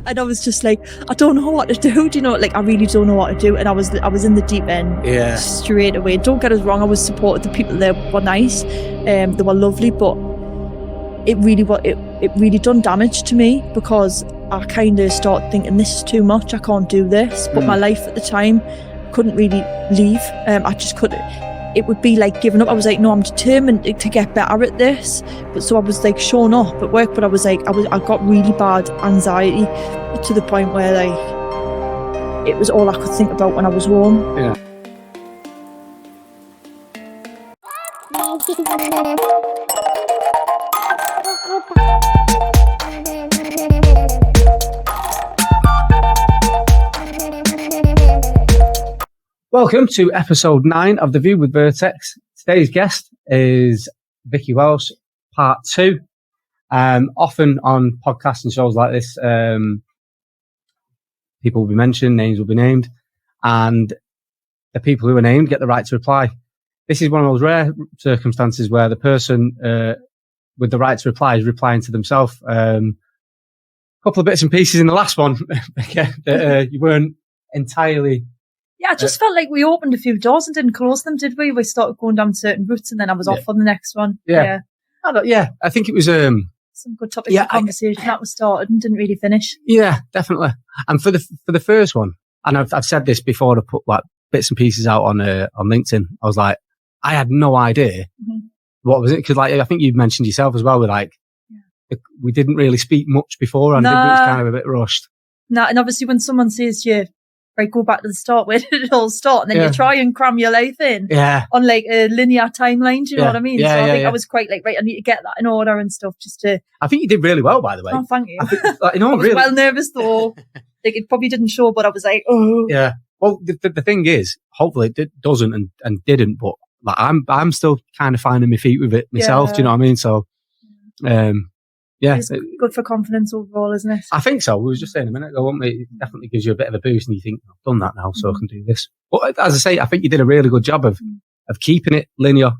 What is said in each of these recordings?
And I was just like, I don't know what to do. Do you know, like, I really don't know what to do. And I was in the deep end straight away. Don't get us wrong, I was supportive. The people there were nice. They were lovely, but it really done damage to me, because I kind of started thinking, this is too much. I can't do this. But my life at the time, couldn't really leave. I just couldn't. It would be like giving up. I was like, no, I'm determined to get better at this. But so I was like showing up at work, but I was like, I got really bad anxiety to the point where like it was all I could think about when I was home. Yeah. Welcome to episode 9 of The View with Vertex. Today's guest is Vicky Welch, part 2. Often on podcasts and shows like this, people will be mentioned, names will be named, and the people who are named get the right to reply. This is one of those rare circumstances where the person with the right to reply is replying to themselves. A couple of bits and pieces in the last one that you weren't entirely... Yeah, I just felt like we opened a few doors and didn't close them, did we? We started going down certain routes and then I was off on the next one. Yeah. I think it was... some good topic of conversation that was started and didn't really finish. Yeah, definitely. And for the first one, and I've said this before to put like bits and pieces out on LinkedIn, I was like, I had no idea what was it, because like I think you mentioned yourself as well, with like we didn't really speak much before, and it was kind of a bit rushed. No, and obviously when someone says to you, right, go back to the start, where did it all start? And then you try and cram your life in on like a linear timeline, do you know what I mean? Yeah, so I think I was quite like, right, I need to get that in order and stuff just to... I think you did really well, by the way. Oh, thank you. I think, like, I was really well nervous though. Like it probably didn't show, but I was like, oh. Yeah. Well, the thing is, hopefully it doesn't and didn't, but like I'm still kind of finding my feet with it myself, do you know what I mean? So, it's good for confidence overall, isn't it? I think so. We were just saying a minute ago, wasn't we? It definitely gives you a bit of a boost and you think, I've done that now, so I can do this. But as I say, I think you did a really good job of keeping it linear.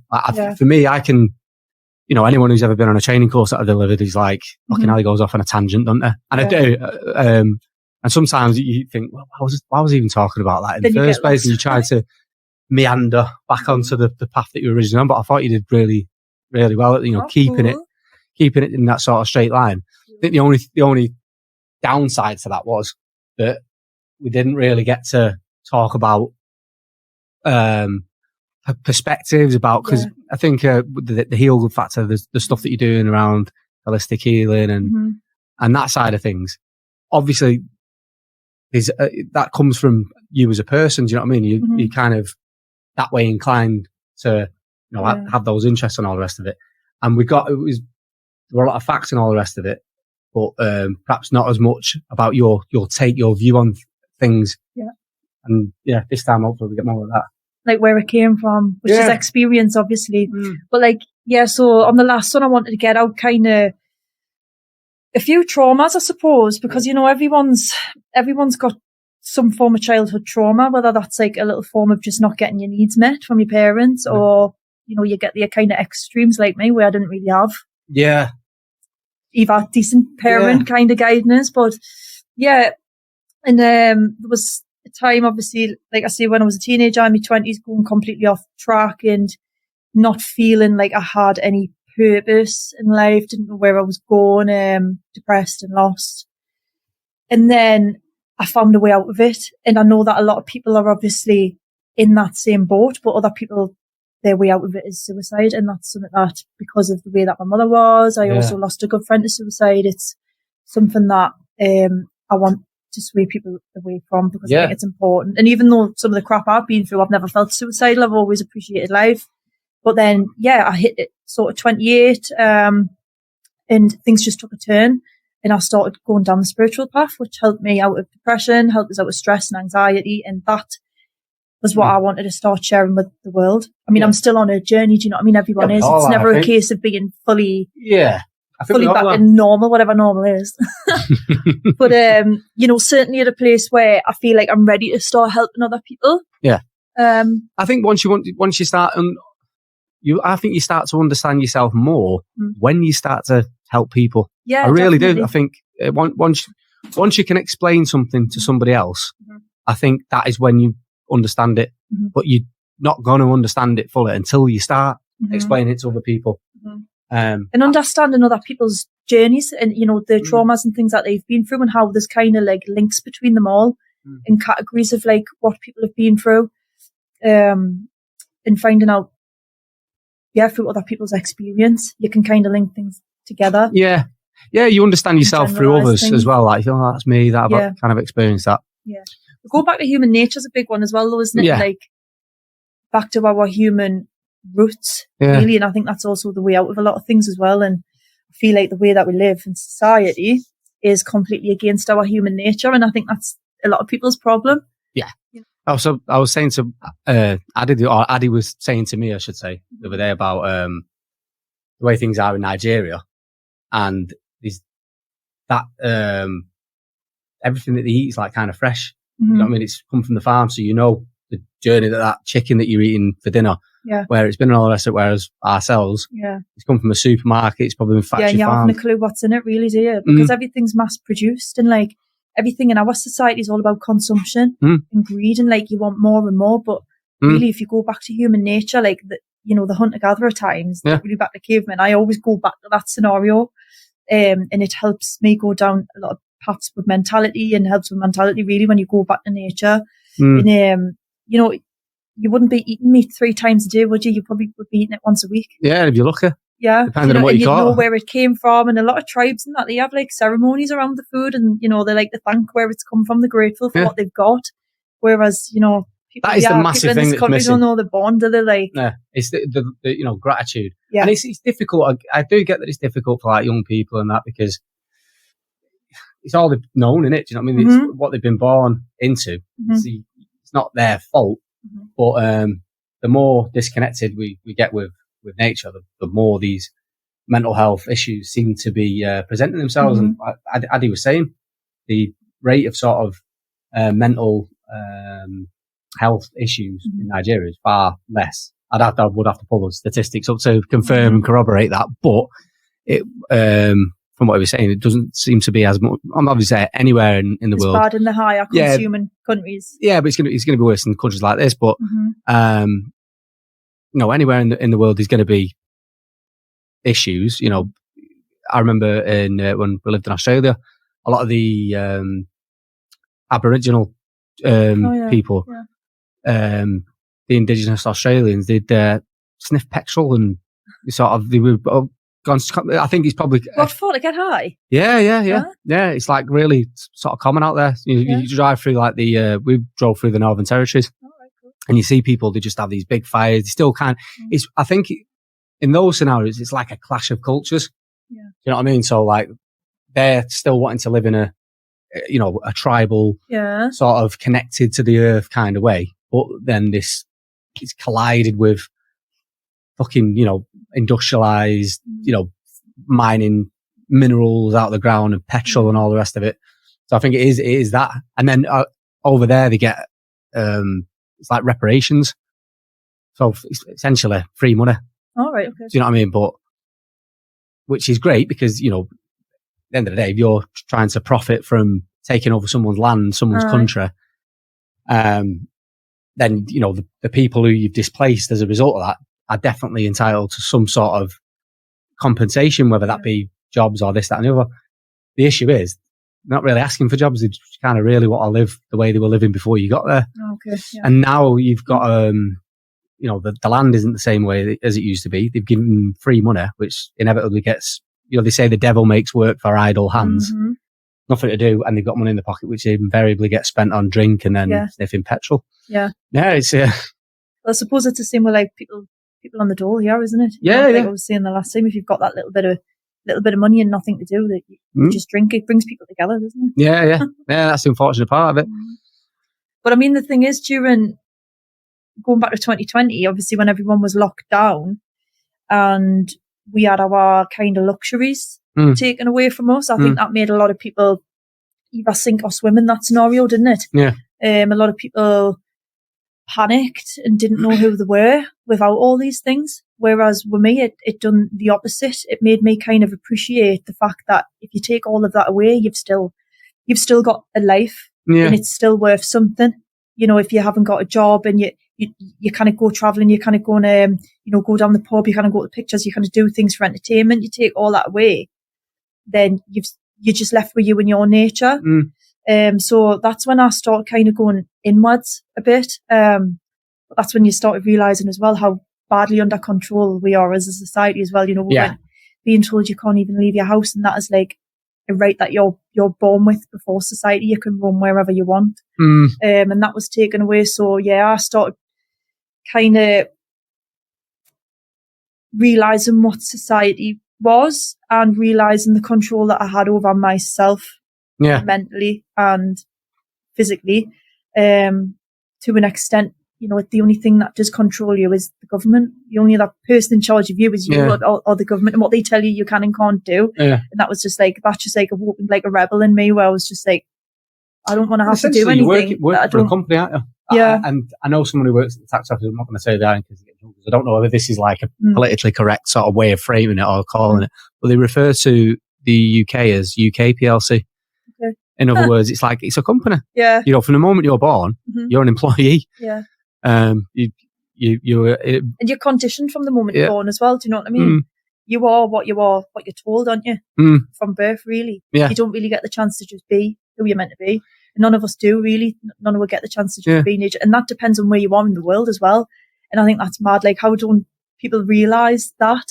For me, I can, you know, anyone who's ever been on a training course that I've delivered is like, fucking hell, he goes off on a tangent, doesn't they? And I do. And sometimes you think, well, why was I even talking about that in the first place? And you try to meander back onto the path that you were originally on. But I thought you did really, really well at, you know, keeping it in that sort of straight line. I think the only downside to that was that we didn't really get to talk about perspectives about, because I think the Healgood factor, the stuff that you're doing around holistic healing and that side of things, obviously is that comes from you as a person. Do you know what I mean? You kind of that way inclined to, you know, have those interests and all the rest of it. And there were a lot of facts and all the rest of it, but perhaps not as much about your take, your view on things. Yeah. And this time hopefully we get more of that. Like where it came from, which is experience, obviously. But like, so on the last one, I wanted to get out kind of a few traumas, I suppose, because, you know, everyone's got some form of childhood trauma, whether that's like a little form of just not getting your needs met from your parents, or, you know, you get the kind of extremes like me where I didn't really have. Yeah. Either decent parent kind of guidance, but and there was a time, obviously, like I say, when I was a teenager in my 20s, going completely off track and not feeling like I had any purpose in life, didn't know where I was going, depressed and lost. And then I found a way out of it, and I know that a lot of people are obviously in that same boat, but other people, their way out of it is suicide, and that's something that, because of the way that my mother was, I also lost a good friend to suicide. It's something that I want to sway people away from, because I think it's important. And even though some of the crap I've been through, I've never felt suicidal. I've always appreciated life. But then, I hit it sort of 28, and things just took a turn, and I started going down the spiritual path, which helped me out of depression, helped us out of stress and anxiety, and that was what I wanted to start sharing with the world. I mean, I'm still on a journey, do you know what I mean? Everyone is. It's never a case of being fully back in normal, whatever normal is. But, you know, certainly at a place where I feel like I'm ready to start helping other people. Yeah. I think once you start, I think you start to understand yourself more when you start to help people. Yeah, I really do. I think once once you can explain something to somebody else, I think that is when you understand it. But you're not going to understand it fully until you start explaining it to other people. And understanding other people's journeys and, you know, the traumas and things that they've been through, and how there's kind of like links between them all in categories of like what people have been through, and finding out, through other people's experience, you can kind of link things together. Yeah, you understand yourself through others as well. Like, oh, that's me, that I've kind of experienced that. Yeah. Go back to human nature is a big one as well, though, isn't it? Yeah. Like, back to our human roots, really. And I think that's also the way out of a lot of things as well. And I feel like the way that we live in society is completely against our human nature. And I think that's a lot of people's problem. Yeah. Also, I was saying to Addy was saying to me, I should say, the other day about the way things are in Nigeria, and that everything that they eat is like kind of fresh. You know what I mean? It's come from the farm, so you know the journey that chicken that you're eating for dinner, where it's been in all the rest of it. Whereas ourselves, it's come from a supermarket. It's probably been factory farmed. Yeah, and you haven't a clue what's in it, really, do you? Because everything's mass produced, and like everything in our society is all about consumption and greed, and like you want more and more. But really, if you go back to human nature, like the hunter-gatherer times, really back to cavemen, I always go back to that scenario, and it helps me go down a lot of paths with mentality, and helps with mentality really when you go back to nature. And you wouldn't be eating meat 3 times a day, would you? You probably would be eating it once a week. Yeah, if you're lucky. Yeah, depending on what you caught. Know where it came from, and a lot of tribes and that, they have like ceremonies around the food, and they like to thank where it's come from. They're grateful for what they've got. Whereas people, that is the massive thing that's missing. Don't know the bond, do they? Like, it's the gratitude. Yeah, and it's difficult. I do get that it's difficult for like young people and that, because it's all they've known, innit? Do you know what I mean? It's what they've been born into. It's not their fault, but the more disconnected we get with nature, the more these mental health issues seem to be presenting themselves. And Addy was saying the rate of sort of mental health issues in Nigeria is far less. I would have to pull the statistics up to confirm and corroborate that, but it from what he was saying, it doesn't seem to be as much. I'm obviously anywhere in the world. It's bad in the higher consuming countries. Yeah, but it's going to be worse in countries like this. But anywhere in the world, there's going to be issues. I remember when we lived in Australia, a lot of the Aboriginal people, the indigenous Australians, they'd sniff petrol, and they were gone. I think it's probably what for, to get high. Yeah. It's like really sort of common out there. You drive through like we drove through the Northern Territories, and you see people. They just have these big fires. They still can't. I think in those scenarios, it's like a clash of cultures. Yeah, you know what I mean. So like they're still wanting to live in a tribal, sort of connected to the earth kind of way, but then it's collided with fucking, industrialized, mining minerals out of the ground and petrol and all the rest of it. So I think it is that. And then over there they get, it's like reparations. So it's essentially free money. All right. Okay. Do you know what I mean? But, which is great because, at the end of the day, if you're trying to profit from taking over someone's land, someone's country, then, the people who you've displaced as a result of that are definitely entitled to some sort of compensation, whether that be jobs or this, that, and the other. The issue is not really asking for jobs. They just kind of really want to live the way they were living before you got there. Okay. Yeah. And now you've got, the land isn't the same way as it used to be. They've given free money, which inevitably gets, they say the devil makes work for idle hands. Nothing to do, and they've got money in the pocket, which invariably gets spent on drink and then sniffing petrol. Yeah. Yeah, it's I suppose it's the same with like people on the dole here, isn't it? Like I was saying the last time, if you've got that little bit of money and nothing to do, that you just drink, it brings people together, doesn't it? Yeah. That's the unfortunate part of it. But I mean, the thing is, during going back to 2020, obviously when everyone was locked down and we had our kind of luxuries taken away from us, I think that made a lot of people either sink or swim in that scenario, didn't it? Yeah. A lot of people panicked and didn't know who they were without all these things. Whereas with me, it done the opposite. It made me kind of appreciate the fact that if you take all of that away, you've still you've still got a life and it's still worth something. You know, if you haven't got a job and you kind of go traveling, you kind of go and, go down the pub, you kind of go to pictures, you kind of do things for entertainment, you take all that away, then you're just left with you and your nature. So that's when I started kind of going inwards a bit. That's when you started realising as well how badly under control we are as a society as well. You know, when being told you can't even leave your house, and that is like a right that you're born with before society. You can roam wherever you want. And that was taken away. So I started kind of realising what society was and realising the control that I had over myself mentally and physically to an extent. You know, the only thing that does control you is the government. The only other person in charge of you is you or the government, and what they tell you can and can't do. And that was just like a rebel in me, where I was just like, I don't want to have to do anything. You work for a company, aren't you? Yeah. And I know someone who works at the tax office. I'm not going to say that because I don't know whether this is like a politically correct sort of way of framing it or calling it, but they refer to the UK as UK PLC. Okay. In other words, it's like, it's a company. Yeah. You know, from the moment you're born, you're an employee. Yeah. And you're conditioned from the moment you're born as well. Do you know what I mean? You are what you're told, aren't you? From birth, really. You don't really get the chance to just be who you're meant to be. And none of us do, really. None of us get the chance to just be nature. And that depends on where you are in the world as well. And I think that's mad. Like, how don't people realise that?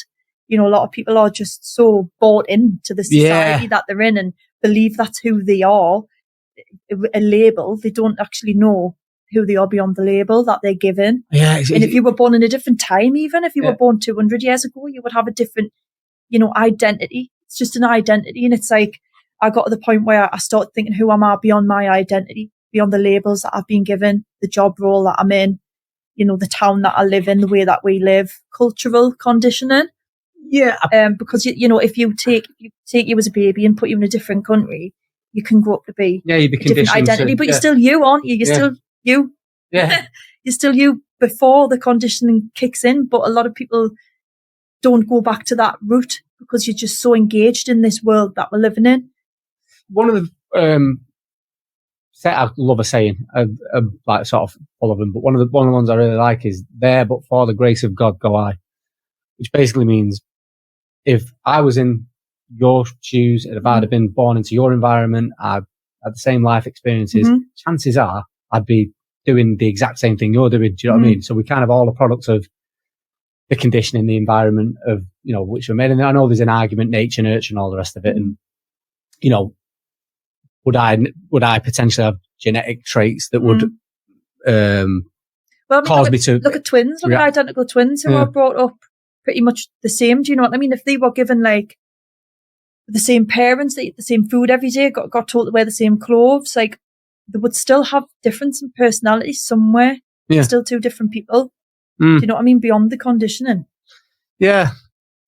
You know, a lot of people are just so bought into the society that they're in and believe that's who they are. A label. They don't actually know who they are beyond the label that they're given. And if you were born in a different time, even if you were born 200 years ago, you would have a different, identity. It's just an identity. And it's like, I got to the point where I started thinking, who am I beyond my identity, beyond the labels that I've been given, the job role that I'm in, the town that I live in, the way that we live, cultural conditioning. Yeah. Because, if you take you as a baby and put you in a different country, you can grow up to be you'd be a different identity, but you're still you, aren't you? You're still you. Yeah. You're still you before the conditioning kicks in, but a lot of people don't go back to that route because you're just so engaged in this world that we're living in. One of the I love a saying, like sort of all of them, but one of the ones I really like is "There, but for the grace of God, go I," which basically means if I was in your shoes, if I'd have been born into your environment, I'd had the same life experiences, chances are I'd be doing the exact same thing you're doing. Do you know what I mean? So we kind of all a product of the conditioning, the environment of, which we're made. And I know there's an argument, nature, nurture and all the rest of it. And, would I potentially have genetic traits that would cause me to... Look at twins, look at identical twins who are brought up pretty much the same. Do you know what I mean? If they were given like the same parents, they eat the same food every day, got told to wear the same clothes, like they would still have difference in personality somewhere. Yeah. Still two different people. Do you know what I mean? Beyond the conditioning. Yeah.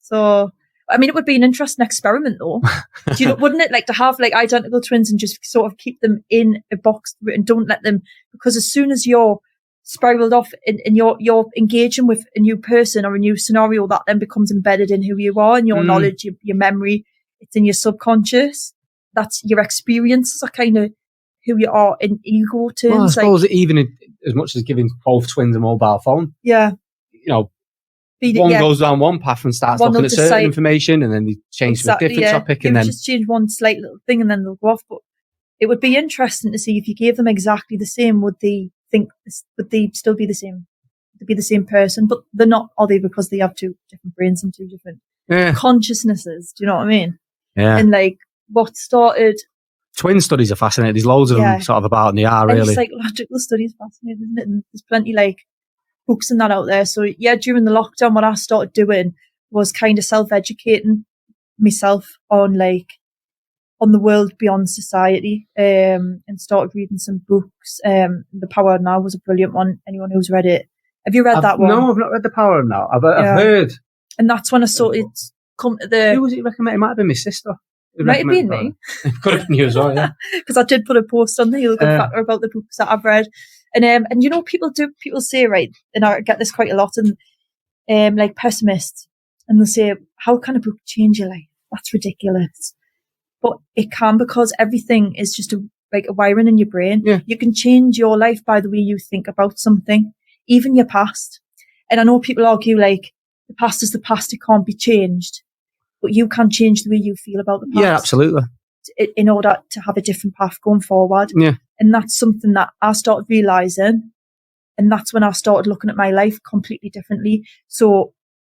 So, I mean, it would be an interesting experiment though. Wouldn't it? Like to have like identical twins and just sort of keep them in a box and don't let them, because as soon as you're spiraled off and you're engaging with a new person or a new scenario, that then becomes embedded in who you are and your knowledge, your memory, it's in your subconscious. That's your experiences are kind of who you are in ego terms. Well, I suppose even as much as giving both twins a mobile phone. Yeah. One goes down one path and starts looking at certain information and then they change to a different topic. And then just change one slight little thing and then they'll go off. But it would be interesting to see if you gave them exactly the same, would they still be the same? They'd be the same person, but they're not, are they? Because they have two different brains and two different consciousnesses. Do you know what I mean? Yeah. And like what started... Twin studies are fascinating. There's loads of them sort of about, and they are really. And psychological studies fascinating, isn't it? And there's plenty like books and that out there. So during the lockdown, what I started doing was kind of self-educating myself on the world beyond society, and started reading some books. The Power of Now was a brilliant one. Anyone who's read it, have you read that one? No, I've not read The Power of Now. I've heard, and that's when I started come to the. Who was it recommended? It might have been my sister. It might have been me. It could have been you as well, yeah. Because I did put a post on the Healgood Factor about the books that I've read. And people say, right, and I get this quite a lot, and like pessimists, and they'll say, how can a book change your life? That's ridiculous. but it can, because everything is just a wiring in your brain. Yeah. You can change your life by the way you think about something, even your past. And I know people argue like the past is the past, it can't be changed, but you can change the way you feel about the past. Yeah, absolutely. In order to have a different path going forward. Yeah. And that's something that I started realising. And that's when I started looking at my life completely differently. So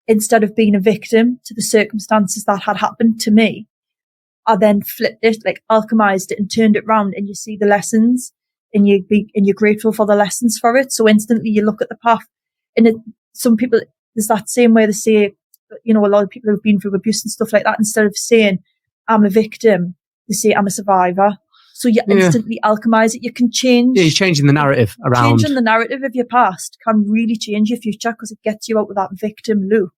instead of being a victim to the circumstances that had happened to me, I then flipped it, like alchemized it and turned it round, and you see the lessons and you're grateful for the lessons for it. So instantly you look at the path, and some people, there's that same way they say, you know, a lot of people who've been through abuse and stuff like that, instead of saying I'm a victim, they say I'm a survivor. So you instantly alchemize it. You can change. Yeah, you're changing the narrative around. Changing the narrative of your past can really change your future, because it gets you out of that victim loop.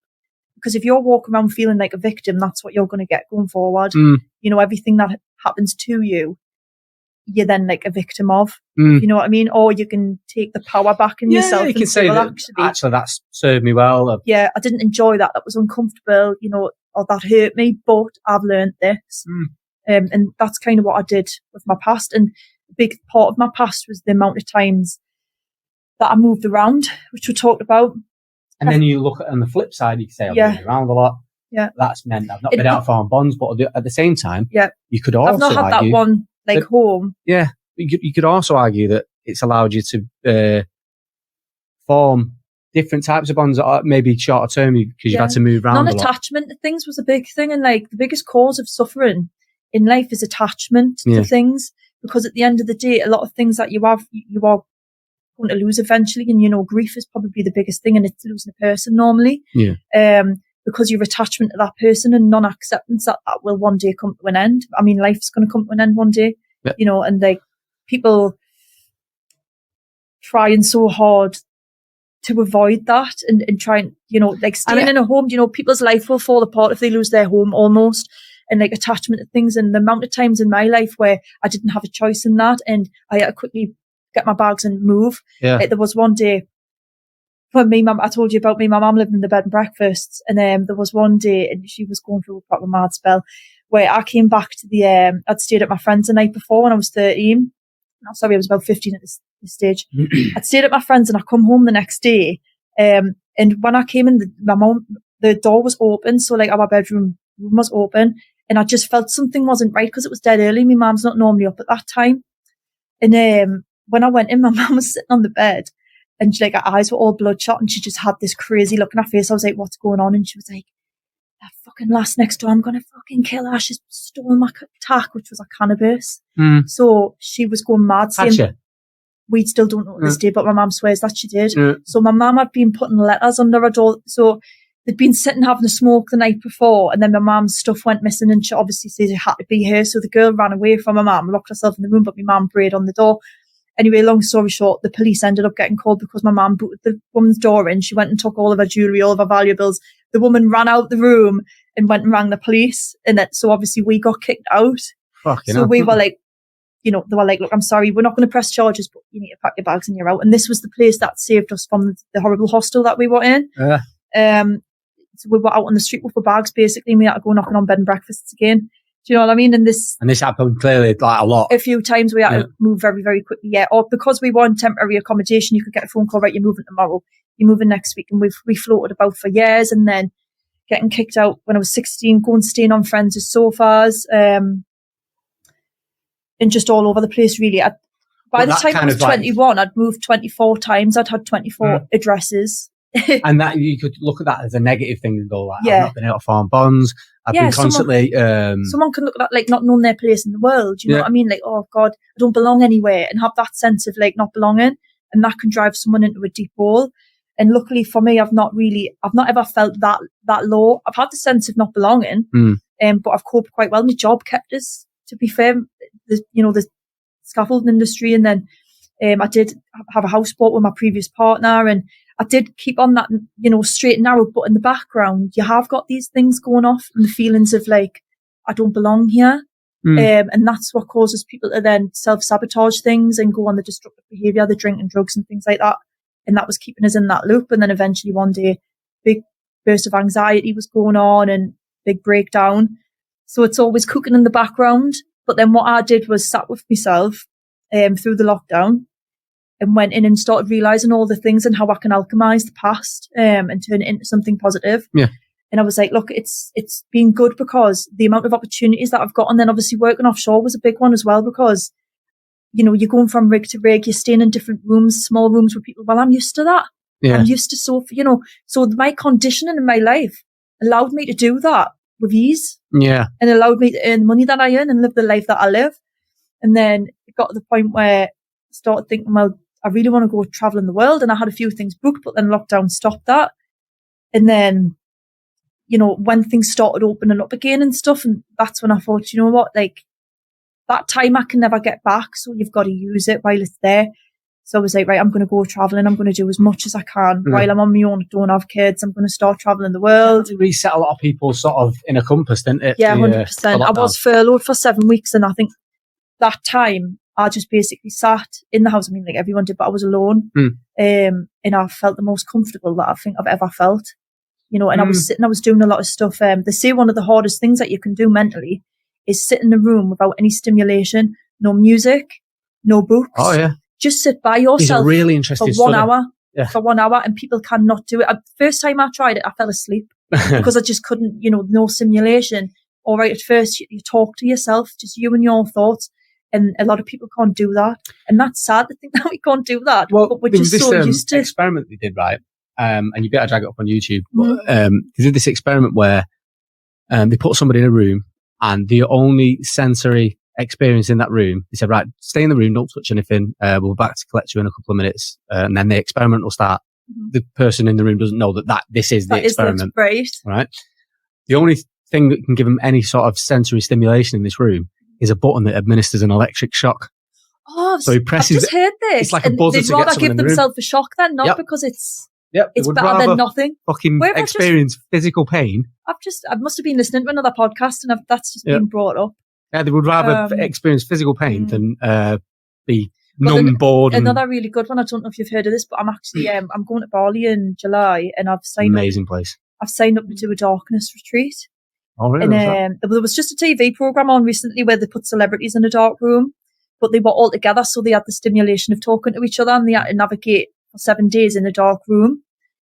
Because if you're walking around feeling like a victim, that's what you're going to get going forward. You know, everything that happens to you, you're then like a victim of. You know what I mean? Or you can take the power back in yourself. You can say, well, actually, that's served me well. Yeah, I didn't enjoy that. That was uncomfortable, you know, or that hurt me, but I've learned this. And that's kind of what I did with my past. And a big part of my past was the amount of times that I moved around, which we talked about. And then you look at on the flip side, you can say, I've moved around a lot. Yeah. That's meant I've not been out of farm bonds, but at the same time, you could also I've not had argue that one like home. Yeah. You could also argue that it's allowed you to form different types of bonds that are maybe shorter term because you've had to move around a lot. Non-attachment to things was a big thing, and like the biggest cause of suffering in life is attachment to things, because at the end of the day, a lot of things that you are going to lose eventually, and you know, grief is probably the biggest thing, and it's losing a person normally. Because your attachment to that person and non-acceptance that will one day come to an end. I mean, life's going to come to an end one day, you know, and like people trying so hard to avoid that and trying, you know, like staying in a home, you know, people's life will fall apart if they lose their home almost, and like attachment to things. And the amount of times in my life where I didn't have a choice in that, and I had to quickly get my bags and move. Like, there was one day when I told you about my mum living in the bed and breakfasts, and there was one day, and she was going through a proper mad spell, where I came back to I'd stayed at my friend's the night before when I was 13. No, sorry, I was about 15 at this stage. I'd stayed at my friend's, and I come home the next day, and when I came in, the door was open, so like our bedroom room was open, and I just felt something wasn't right because it was dead early. My mum's not normally up at that time, and when I went in, my mum was sitting on the bed, and she, like, her eyes were all bloodshot, and she just had this crazy look in her face. I was like, what's going on? And she was like, that fucking lass next door, I'm going to fucking kill her. She's stolen my tack, which was a cannabis. So she was going mad. We still don't know to this day, but my mum swears that she did. So my mum had been putting letters under her door. So they'd been sitting having a smoke the night before, and then my mum's stuff went missing, and she obviously said it had to be her. So the girl ran away from my mum, locked herself in the room, but my mum prayed on the door. Anyway, long story short, the police ended up getting called because my mum booted the woman's door in. She went and took all of her jewellery, all of her valuables. The woman ran out the room and went and rang the police. And so obviously we got kicked out. We were like, you know, they were like, look, I'm sorry, we're not going to press charges, but you need to pack your bags and you're out. And this was the place that saved us from the horrible hostel that we were in. So we were out on the street with our bags, basically, and we had to go knocking on bed and breakfasts again. Do you know what I mean? And this happened clearly like a lot. A few times we had to move very, very quickly. Or because we were in temporary accommodation, you could get a phone call, right, you're moving tomorrow, you're moving next week. And we floated about for years, and then getting kicked out when I was 16, going staying on friends' sofas, and just all over the place, really. By the time I was 21, I'd moved 24 times. I'd had 24 addresses. And that you could look at that as a negative thing and go, like, I've not been out of farm bonds. I've been constantly... Someone can look at that like not knowing their place in the world. You know what I mean? Like, oh, God, I don't belong anywhere, and have that sense of like not belonging. And that can drive someone into a deep hole. And luckily for me, I've not ever felt that low. I've had the sense of not belonging, but I've coped quite well. My job kept us, to be fair, the scaffolding industry. And then I did have a house bought with my previous partner, and I did keep on that, you know, straight and narrow, but in the background, you have got these things going off and the feelings of like, I don't belong here. And that's what causes people to then self-sabotage things and go on the destructive behaviour, the drinking drugs and things like that. And that was keeping us in that loop. And then eventually one day, big burst of anxiety was going on and big breakdown. So it's always cooking in the background. But then what I did was sat with myself through the lockdown and went in and started realising all the things and how I can alchemise the past and turn it into something positive. Yeah. And I was like, look, it's been good because the amount of opportunities that I've got, and then obviously working offshore was a big one as well because, you know, you're going from rig to rig, you're staying in different rooms, small rooms with people. Well, I'm used to that. Yeah. I'm used to so my conditioning in my life allowed me to do that with ease. Yeah. And allowed me to earn the money that I earn and live the life that I live. And then it got to the point where I started thinking, well, I really want to go traveling the world. And I had a few things booked, but then lockdown stopped that. And then, you know, when things started opening up again and stuff, and that's when I thought, you know what, like that time I can never get back. So you've got to use it while it's there. So I was like, right, I'm going to go traveling. I'm going to do as much as I can while I'm on my own. Don't have kids. I'm going to start traveling the world. It reset a lot of people sort of in a compass, didn't it? Yeah, 100%. I was furloughed for 7 weeks. And I think that time I just basically sat in the house. I mean, like everyone did, but I was alone. And I felt the most comfortable that I think I've ever felt. You know, and I was sitting, I was doing a lot of stuff. They say one of the hardest things that you can do mentally is sit in a room without any stimulation, no music, no books. Oh, yeah. Just sit by yourself really interesting for 1 hour. Yeah. For 1 hour, and people cannot do it. The first time I tried it, I fell asleep because I just couldn't, you know, no stimulation. All right, at first you talk to yourself, just you and your thoughts. And a lot of people can't do that. And that's sad to think that we can't do that. Well, but we're just so used to experiment they did, right? And you better drag it up on YouTube. But, they did this experiment where they put somebody in a room and the only sensory experience in that room, they said, right, stay in the room, don't touch anything. We'll be back to collect you in a couple of minutes. And then the experiment will start. The person in the room doesn't know that this is the experiment. Right? The only thing that can give them any sort of sensory stimulation in this room is a button that administers an electric shock. Oh, so he presses. I've just heard this. It's like a buzzer they'd rather give themselves a shock then, not because it's better than nothing. Fucking experience physical pain. I must have been listening to another podcast and that's just been brought up. Yeah, they would rather experience physical pain than be numb, bored. Another really good one. I don't know if you've heard of this, but I'm actually I'm going to Bali in July, and I've signed amazing place. I've signed up to do a darkness retreat. Oh, really? And there was just a TV program on recently where they put celebrities in a dark room, but they were all together, so they had the stimulation of talking to each other, and they had to navigate for 7 days in a dark room,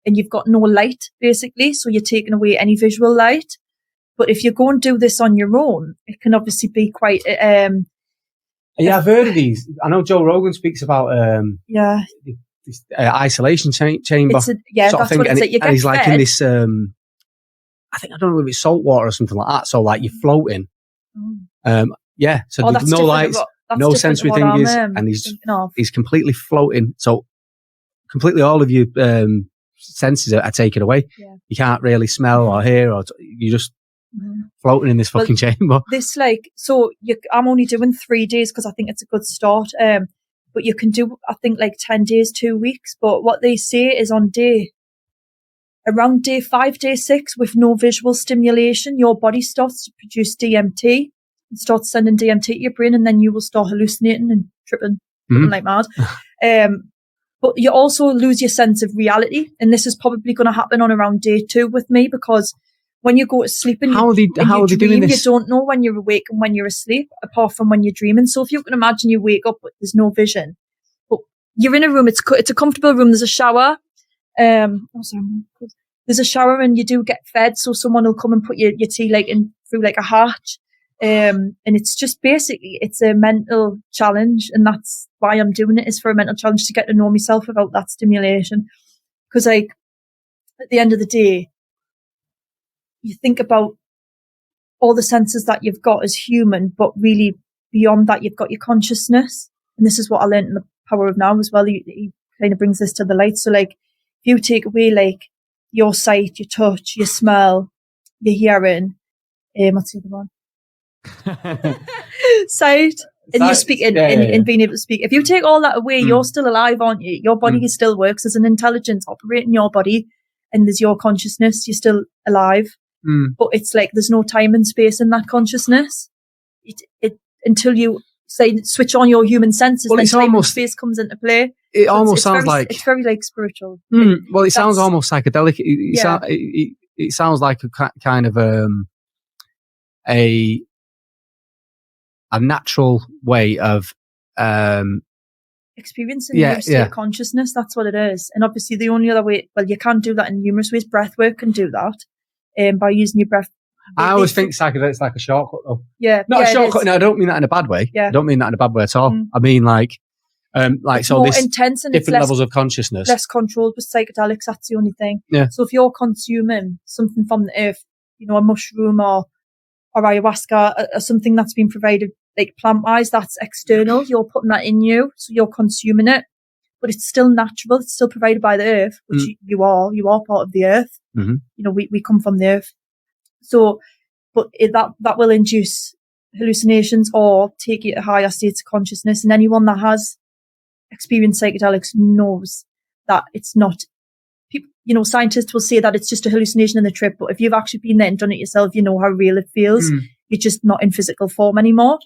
and you've got no light basically, so you're taking away any visual light. But if you go and do this on your own, it can obviously be quite. Yeah, I've heard of these. I know Joe Rogan speaks about this isolation chamber. Sort of thing. And he's like in this. I think I don't know if it's salt water or something like that. So like you're floating. Yeah. So there's no lights, no sensory things, and he's completely floating. So completely all of your senses are taken away. Yeah. You can't really smell or hear, or you just. Floating in this fucking chamber. This I'm only doing 3 days because I think it's a good start. But you can do, I think, like 10 days, 2 weeks. But what they say is around day 5, day 6, with no visual stimulation, your body starts to produce DMT and starts sending DMT to your brain, and then you will start hallucinating and tripping like mad. But you also lose your sense of reality, and this is probably going to happen on around day 2 with me, because when you go to sleep and how are they doing this? You don't know when you're awake and when you're asleep, apart from when you're dreaming. So if you can imagine, you wake up, but there's no vision. But you're in a room. It's a comfortable room. There's a shower. There's a shower, and you do get fed. So someone will come and put your tea like in through like a hatch. And it's just basically it's a mental challenge, and that's why I'm doing it, is for a mental challenge, to get to know myself without that stimulation. Because like at the end of the day, you think about all the senses that you've got as human, but really beyond that, you've got your consciousness. And this is what I learned in The Power of Now as well. He kind of brings this to the light. So like, if you take away like your sight, your touch, your smell, your hearing, what's the other one? Sight. And you're speaking and being able to speak. If you take all that away, you're still alive, aren't you? Your body still works. There's an intelligence operating your body, and there's your consciousness. You're still alive. But it's like there's no time and space in that consciousness. It until you say switch on your human senses, then time and space comes into play. It almost sounds like it's very like spiritual. Well, it sounds almost psychedelic. It sounds like a kind of a natural way of experiencing your state of consciousness. That's what it is. And obviously the only other way, well, you can do that in numerous ways. Breath work can do that by using your breath. I always think psychedelics like a shortcut though. Yeah. Not a shortcut. No, I don't mean that in a bad way. Yeah. I don't mean that in a bad way at all. I mean it's so more this intense and different levels of consciousness. Less controlled with psychedelics, that's the only thing. Yeah. So if you're consuming something from the earth, a mushroom or ayahuasca or something that's been provided like plant-wise, that's external. You're putting that in you, so you're consuming it, but it's still natural. It's still provided by the earth, which you are. You are part of the earth. Mm-hmm. We come from the earth. So, but that will induce hallucinations or take you to higher states of consciousness. And anyone that has experienced psychedelics knows that it's not. People, scientists will say that it's just a hallucination in the trip, but if you've actually been there and done it yourself, you know how real it feels. You're just not in physical form anymore.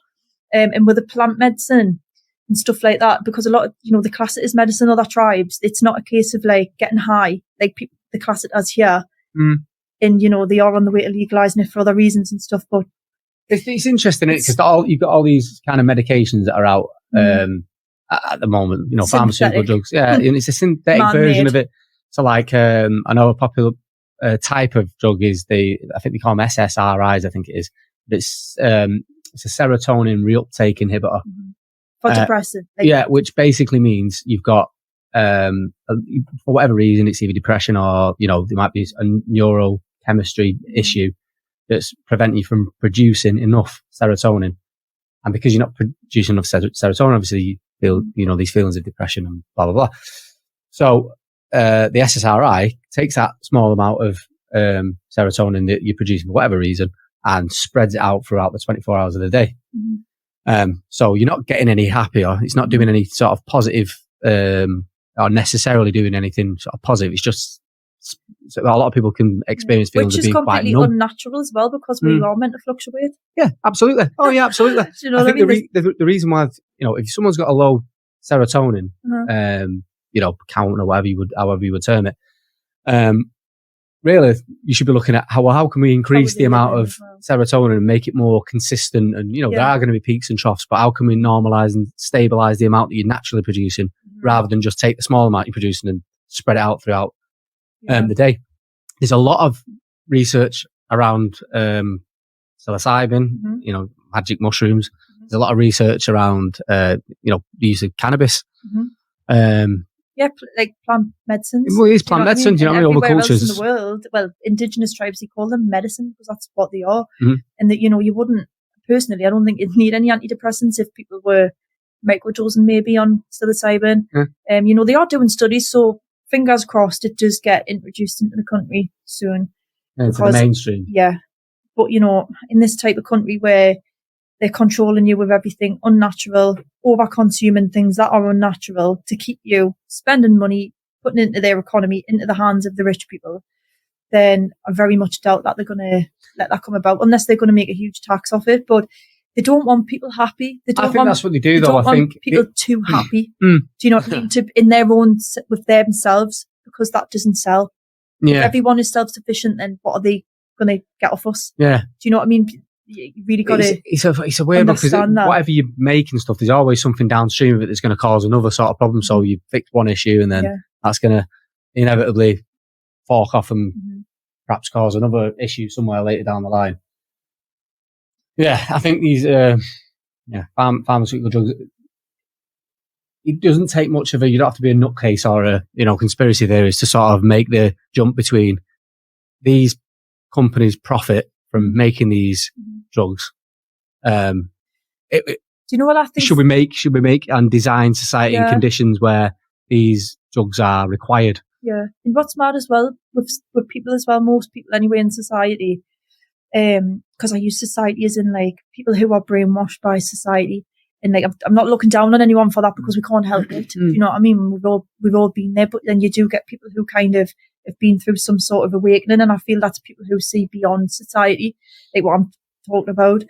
And with the plant medicine and stuff like that, because a lot of, the class it as medicine, other tribes, it's not a case of like getting high, like people, the class it as here. And, they are on the way to legalising it for other reasons and stuff. But it's interesting, because you've got all these kind of medications that are out at the moment, pharmaceutical drugs. Yeah, and it's a synthetic version of it. So like, I know a popular type of drug is I think they call them SSRIs, I think it is. But it's a serotonin reuptake inhibitor. For depressant. Which basically means you've got, for whatever reason, it's either depression or, there might be a neurochemistry issue that's preventing you from producing enough serotonin. And because you're not producing enough serotonin, obviously you feel, these feelings of depression and blah, blah, blah. So, the SSRI takes that small amount of, serotonin that you're producing for whatever reason and spreads it out throughout the 24 hours of the day. So you're not getting any happier. It's not doing any sort of positive, or necessarily doing anything sort of positive. It's just, so a lot of people can experience feelings of being quite numb. Which is completely unnatural as well, because we are meant to fluctuate. Yeah, absolutely. Oh yeah, absolutely. I think the reason why, if someone's got a low serotonin, count or however you would term it, really, you should be looking at how can we increase the amount of serotonin and make it more consistent? And, there are going to be peaks and troughs, but how can we normalise and stabilise the amount that you're naturally producing rather than just take the small amount you're producing and spread it out throughout the day? There's a lot of research around psilocybin, magic mushrooms. There's a lot of research around, the use of cannabis. Like plant medicines. Well, it is plant medicine. Do you know what I mean? All the cultures else in the world, well, indigenous tribes, they call them medicine because that's what they are. And that, you wouldn't, personally, I don't think you'd need any antidepressants if people were microdosing maybe on psilocybin. They are doing studies, so fingers crossed it does get introduced into the country soon. To the mainstream. Yeah. But, in this type of country where they're controlling you with everything unnatural, over-consuming things that are unnatural to keep you spending money, putting it into their economy, into the hands of the rich people, then I very much doubt that they're going to let that come about, unless they're going to make a huge tax off it. But they don't want people happy. I think that's what they do, though. I think people too happy. Do you know what I mean? In their own, with themselves, because that doesn't sell. Yeah. If everyone is self-sufficient, then what are they going to get off us? Yeah. Do you know what I mean? You really got to. It's a weird one, because whatever you make and stuff, there's always something downstream of it that's going to cause another sort of problem. So you fix one issue, and then that's going to inevitably fork off and perhaps cause another issue somewhere later down the line. Yeah, I think these pharmaceutical drugs. It doesn't take much of you don't have to be a nutcase or a conspiracy theorist to sort of make the jump between these companies profit from making these drugs. Do you know what I think? Should we make and design society in conditions where these drugs are required? Yeah, and what's mad as well with people as well, most people anyway in society, because I use society as in like people who are brainwashed by society, and like I'm not looking down on anyone for that because we can't help it. You know what I mean? We've all been there, but then you do get people who kind of have been through some sort of awakening, and I feel that's people who see beyond society, like what I'm talking about.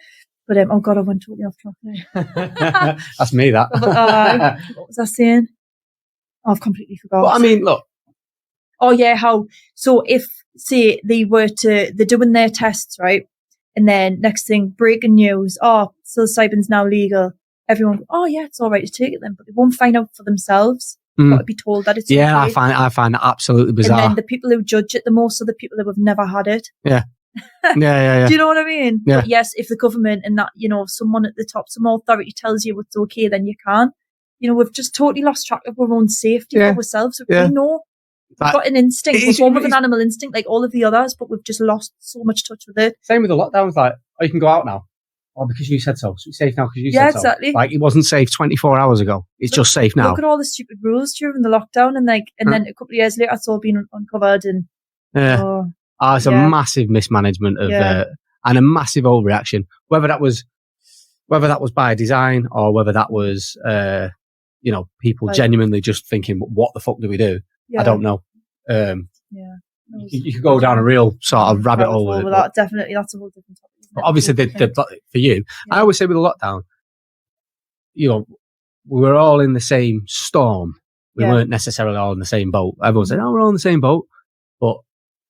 But oh god, I went totally off track now. That's me. That. What was I saying? Oh, I've completely forgot. Well, I mean, look. Oh yeah, how? So if say they're doing their tests, right? And then next thing, breaking news, psilocybin's now legal. Everyone, yeah, it's all right to take it then, but they won't find out for themselves. They've got to be told that it's okay. I find that absolutely bizarre. And then the people who judge it the most are the people who have never had it. Yeah. Yeah. Do you know what I mean? Yeah. But yes, if the government and that, someone at the top, some authority tells you it's okay, then you can. We've just totally lost track of our own safety for ourselves. We know we've got an instinct. We're born with an animal instinct like all of the others, but we've just lost so much touch with it. Same with the lockdowns, like, you can go out now. Or because you said so. So it's safe now because you said so. Yeah, exactly. Like, it wasn't safe 24 hours ago. It's just safe now. Look at all the stupid rules during the lockdown and then a couple of years later it's all been uncovered and... it's a massive mismanagement of and a massive overreaction. Whether that was by design or whether that was people genuinely just thinking, what the fuck do we do? I don't know. You could go down a real sort of rabbit hole with that. Definitely, that's a whole different topic. But obviously, for you, I always say with the lockdown, we were all in the same storm. We weren't necessarily all in the same boat. Everyone said, we're all in the same boat. But,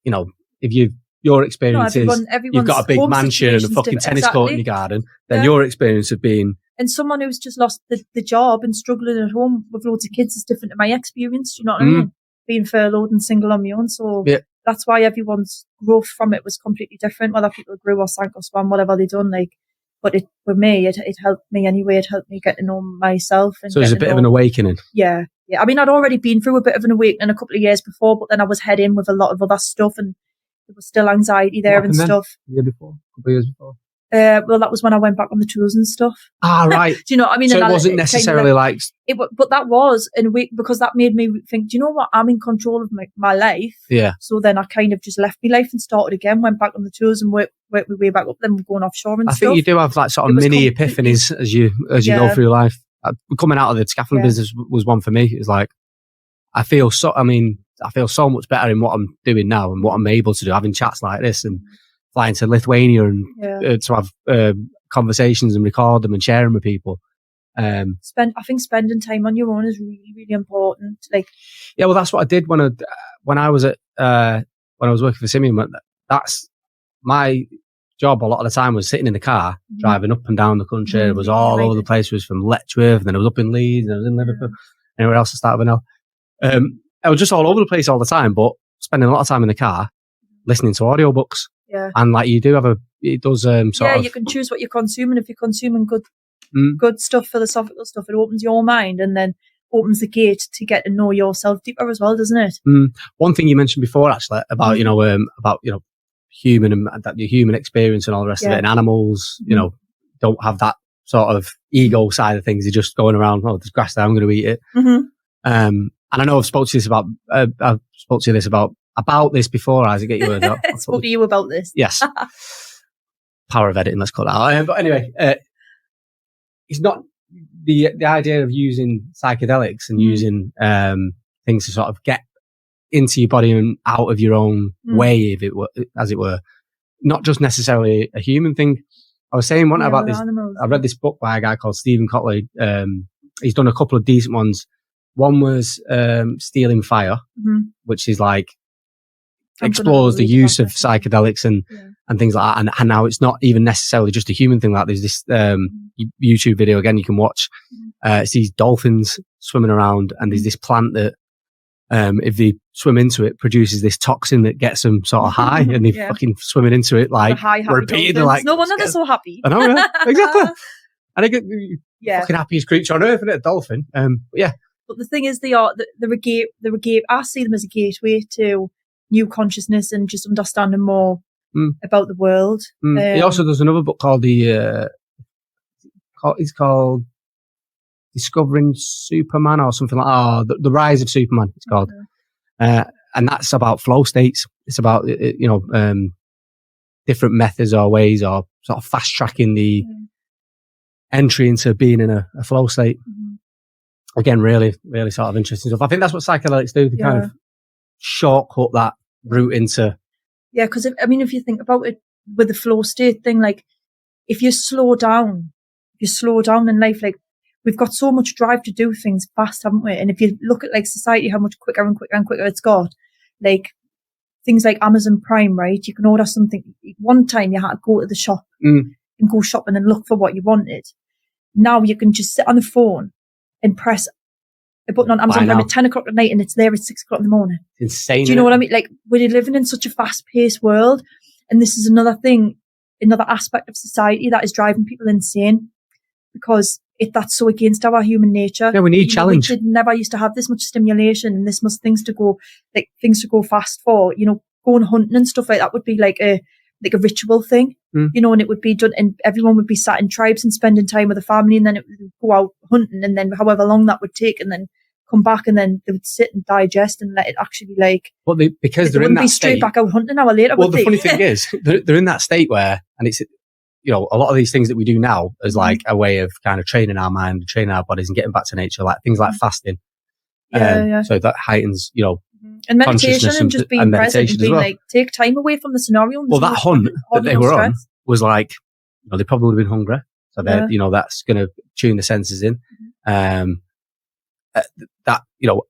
if your experience is you've got a big mansion and a fucking tennis court in your garden, then your experience of being... And someone who's just lost the job and struggling at home with loads of kids is different to my experience. Do you know what I mean? Being furloughed and single on my own. So that's why everyone's growth from it was completely different, whether people grew or sank or swam, whatever they done. But for me, it helped me anyway. It helped me get to know myself. And so it was a bit of an awakening. Yeah. I mean, I'd already been through a bit of an awakening a couple of years before, but then I was head in with a lot of other stuff and there was still anxiety there and stuff. The year before? A couple of years before? Well, that was when I went back on the tours and stuff. Right. Do you know what I mean? So it wasn't necessarily but that was in a week because that made me think, do you know what? I'm in control of my life. Yeah. So then I kind of just left my life and started again, went back on the tours and worked my way back up, then going offshore and stuff. I think you do have sort of mini epiphanies as you go through life. Coming out of the scaffolding business was one for me. It was like, I feel so much better in what I'm doing now and what I'm able to do, having chats like this and flying to Lithuania and to have conversations and record them and share them with people. I think spending time on your own is really, really important. Well, that's what I did when I was working for Simeon. That's my job. A lot of the time was sitting in the car, driving up and down the country. It was all over the place. It was from Letchworth, and then I was up in Leeds, and I was in Liverpool, anywhere else to start with now. I was just all over the place all the time, but spending a lot of time in the car, listening to audiobooks. Yeah. And you do have it does sort of... you can choose what you're consuming. If you're consuming good stuff, philosophical stuff, it opens your mind and then opens the gate to get to know yourself deeper as well, doesn't it? One thing you mentioned before, actually, about human and that your human experience and all the rest of it, and animals, don't have that sort of ego side of things. They're just going around, there's grass there, I'm going to eat it. And I know I've spoke to you about this before, Isaac. Get your word out. I spoke to you about this. Yes. Power of editing, let's call that out. But anyway, it's not the idea of using psychedelics and using things to sort of get into your body and out of your own way, as it were. Not just necessarily a human thing. I was saying about this. Animals. I read this book by a guy called Stephen Cotley. He's done a couple of decent ones. One was Stealing Fire, which is explores the use of psychedelics and things like that. And now it's not even necessarily just a human thing. There's this YouTube video, again, you can watch. It's these dolphins swimming around, and there's this plant that, if they swim into it, produces this toxin that gets them sort of high, and they're fucking swimming into it repeatedly. No wonder they're so happy. I know, yeah, exactly. And I get fucking happiest creature on earth, isn't it? A dolphin. But the thing is, they're a gate. I see them as a gateway to new consciousness and just understanding more about the world. He also does another book called it's called Discovering Superman or something like that. The Rise of Superman, it's called. And that's about flow states. It's about, different methods or ways or sort of fast tracking the entry into being in a flow state. Again, really, really sort of interesting stuff. I think that's what psychedelics do. They kind of shortcut that route into... Yeah, because, if you think about it with the flow state thing, if you slow down in life, we've got so much drive to do things fast, haven't we? And if you look at, society, how much quicker and quicker and quicker it's got, things like Amazon Prime, right? You can order something. One time you had to go to the shop and go shopping and look for what you wanted. Now you can just sit on the phone and press a button on Amazon Prime at 10 o'clock at night and it's there at 6 o'clock in the morning. Insane. Do you know what I mean? Like, we're living in such a fast-paced world, and this is another thing, another aspect of society that is driving people insane, because that's so against our human nature. Yeah, we need challenge. We never used to have this much stimulation and this much things to go fast for. You know, going hunting and stuff like that would be like a ritual thing, you know, and it would be done, and everyone would be sat in tribes and spending time with the family, and then it would go out hunting, and then however long that would take, and then come back, and then they would sit and digest and let it actually like. Well, because they're in that be state. Straight back out hunting an hour later. Well, the funny thing is, they're in that state where, and it's, you know, a lot of these things that we do now is like a way of kind of training our mind, training our bodies, and getting back to nature, like things like fasting. So that heightens, you know, and meditation and just being present and being like, take time away from the scenario. Well, that hunt that they were on was like, you know, they probably would have been hungry. So they're, you know, that's going to tune the senses in. That, you know,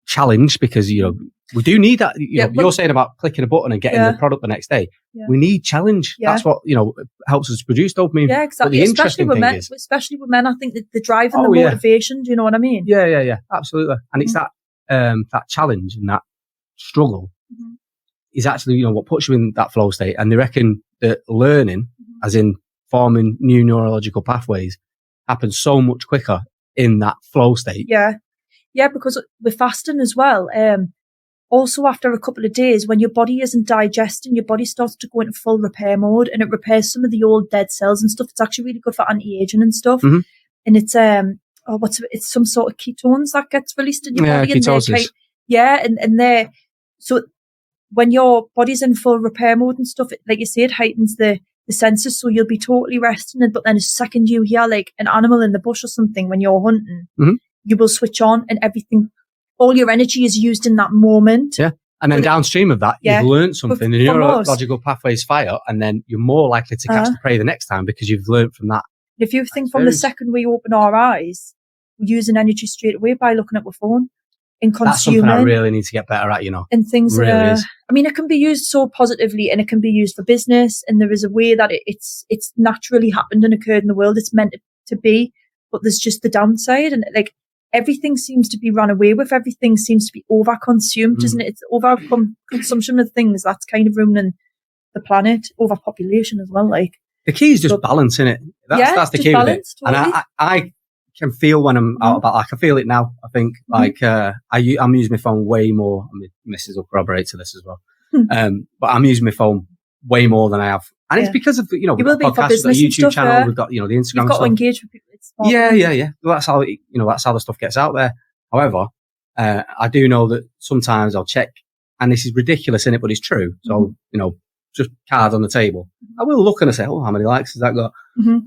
challenge, because, you know, we do need that. You know, you're saying about clicking a button and getting the product the next day. We need challenge. That's what, you know, helps us produce dopamine. Yeah, exactly. Especially with men, I think that the drive and the motivation, do you know what I mean? Yeah, absolutely. And it's that challenge and that struggle is actually, you know, what puts you in that flow state. And they reckon that learning, as in forming new neurological pathways, happens so much quicker in that flow state. Yeah, because with fasting as well, also after a couple of days, when your body isn't digesting, your body starts to go into full repair mode, and it repairs some of the old dead cells and stuff. It's actually really good for anti-aging and stuff. And it's it's some sort of ketones that gets released in your body. Ketosis. And they're, so when your body's in full repair mode and stuff, like you say, it heightens the senses, so you'll be totally resting. But then a second you hear like an animal in the bush or something when you're hunting, you will switch on, and everything, all your energy is used in that moment. Yeah. And then downstream of that, you've learned something, the neurological pathways fire, and then you're more likely to catch the prey the next time because you've learned from that. If you think from the second we open our eyes, we're using energy straight away by looking at our phone and consuming. That's something I really need to get better at, you know. And things really is. I mean, it can be used so positively, and it can be used for business, and there is a way that it's naturally happened and occurred in the world. It's meant to be, but there's just the downside, and like, everything seems to be run away with. Everything seems to be over-consumed, isn't it? It's over-consumption of things that's kind of ruining the planet. Overpopulation as well. Like, the key is just balance, innit? That's the key balance, of it. Totally. And I can feel when I'm out about. I can feel it now. I think like I'm using my phone way more. I mean, Mrs. will corroborate to this as well. But I'm using my phone way more than I have. And it's because of, you know, we've got podcasts, the YouTube channel, we've got, you know, the Instagram. You've got to engage with people. Yeah. Well, that's how, you know, that's how the stuff gets out there. However, I do know that sometimes I'll check, and this is ridiculous, innit? But it's true. So, you know, just cards on the table. I will look and I say, oh, how many likes has that got?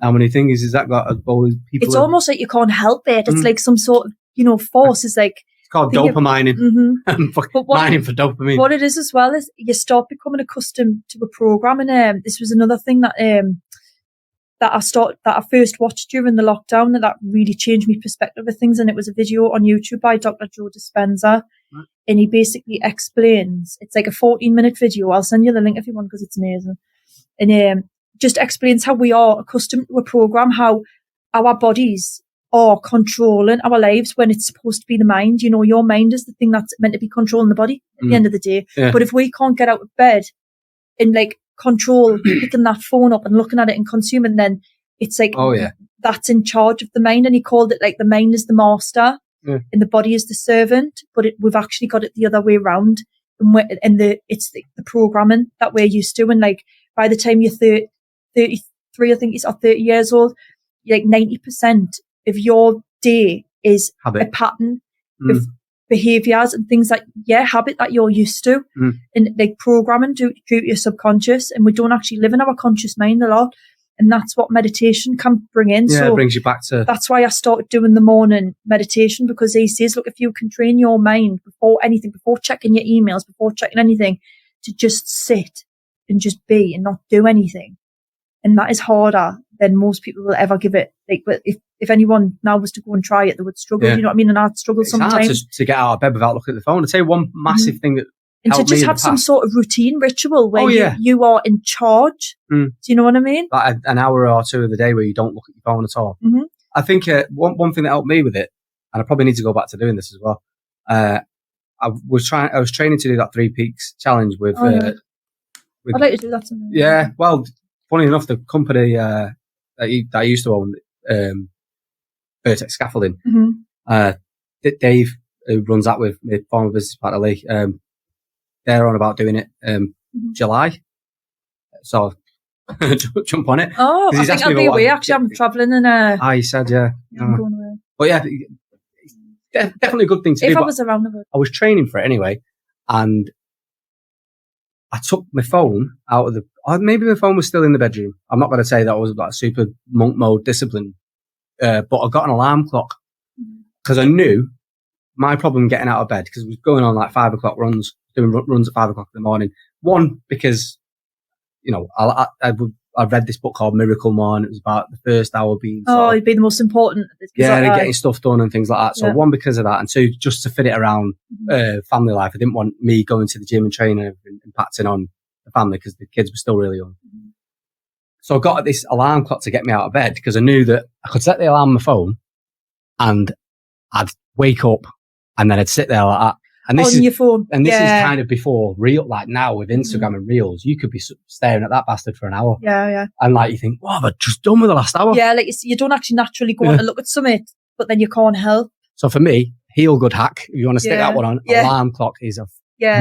How many things has that got? Always people. It's almost like you can't help it. It's like some sort of, you know, force. It's like, it's called dopamining. Mining for dopamine. What it is as well is you start becoming accustomed to a program, and this was another thing that I first watched during the lockdown, and that really changed my perspective of things. And it was a video on YouTube by Dr. Joe Dispenza, and he basically explains. It's like a 14-minute video. I'll send you the link if you want, because it's amazing. And just explains how we are accustomed to a program, how our bodies are controlling our lives when it's supposed to be the mind. You know, your mind is the thing that's meant to be controlling the body at the end of the day. But if we can't get out of bed and like control picking that phone up and looking at it and consuming, then it's like that's in charge of the mind. And he called it like the mind is the master and the body is the servant, but we've actually got it the other way around, and it's the programming that we're used to. And like by the time you're 33, I think it's 30 years old, like 90% of your day is a pattern of behaviours and things that habit that you're used to, and like programming due to your subconscious, and we don't actually live in our conscious mind a lot, and that's what meditation can bring in. So it brings you back to. That's why I started doing the morning meditation, because he says, look, if you can train your mind before anything, before checking your emails, before checking anything, to just sit and just be and not do anything, and that is harder than most people will ever give it. Like, but if anyone now was to go and try it, they would struggle. You know what I mean? And I'd struggle sometimes. It's hard to get out of bed without looking at the phone. I'd say one massive thing that And to just have some sort of routine ritual where you are in charge. Do you know what I mean? Like an hour or two of the day where you don't look at your phone at all. Mm-hmm. I think one thing that helped me with it, and I probably need to go back to doing this as well. I was training to do that 3 Peaks challenge with. I'd like to do that sometime. Yeah, well, funny enough, the company that I used to own, Vertex Scaffolding, Dave, who runs that with my former business partner Lee, they're on about doing it July. So jump on it. Oh, I think I'll be away. Actually, I'm travelling in. You said, yeah. I'm going away. But yeah, definitely a good thing to do. If I was around the world. I was training for it anyway, and I took my phone out of the. Maybe my phone was still in the bedroom. I'm not going to say that I was like super monk mode discipline, but I got an alarm clock because I knew my problem getting out of bed, because I was going on like 5 o'clock runs, doing runs at 5 o'clock in the morning. One, because I read this book called Miracle Morn. It was about the first hour being... it'd be the most important. Yeah, and getting stuff done and things like that. So one, because of that, and two, just to fit it around family life. I didn't want me going to the gym and training and impacting on the family because the kids were still really young. So I got this alarm clock to get me out of bed because I knew that I could set the alarm on my phone and I'd wake up and then I'd sit there like that. And this on your phone. And this is kind of before like now with Instagram and Reels, you could be staring at that bastard for an hour. Yeah. And like you think, what have I just done with the last hour? Yeah, like you don't actually naturally go on to look at something, but then you can't help. So for me, Healgood hack, if you want to stick that one on, alarm clock is a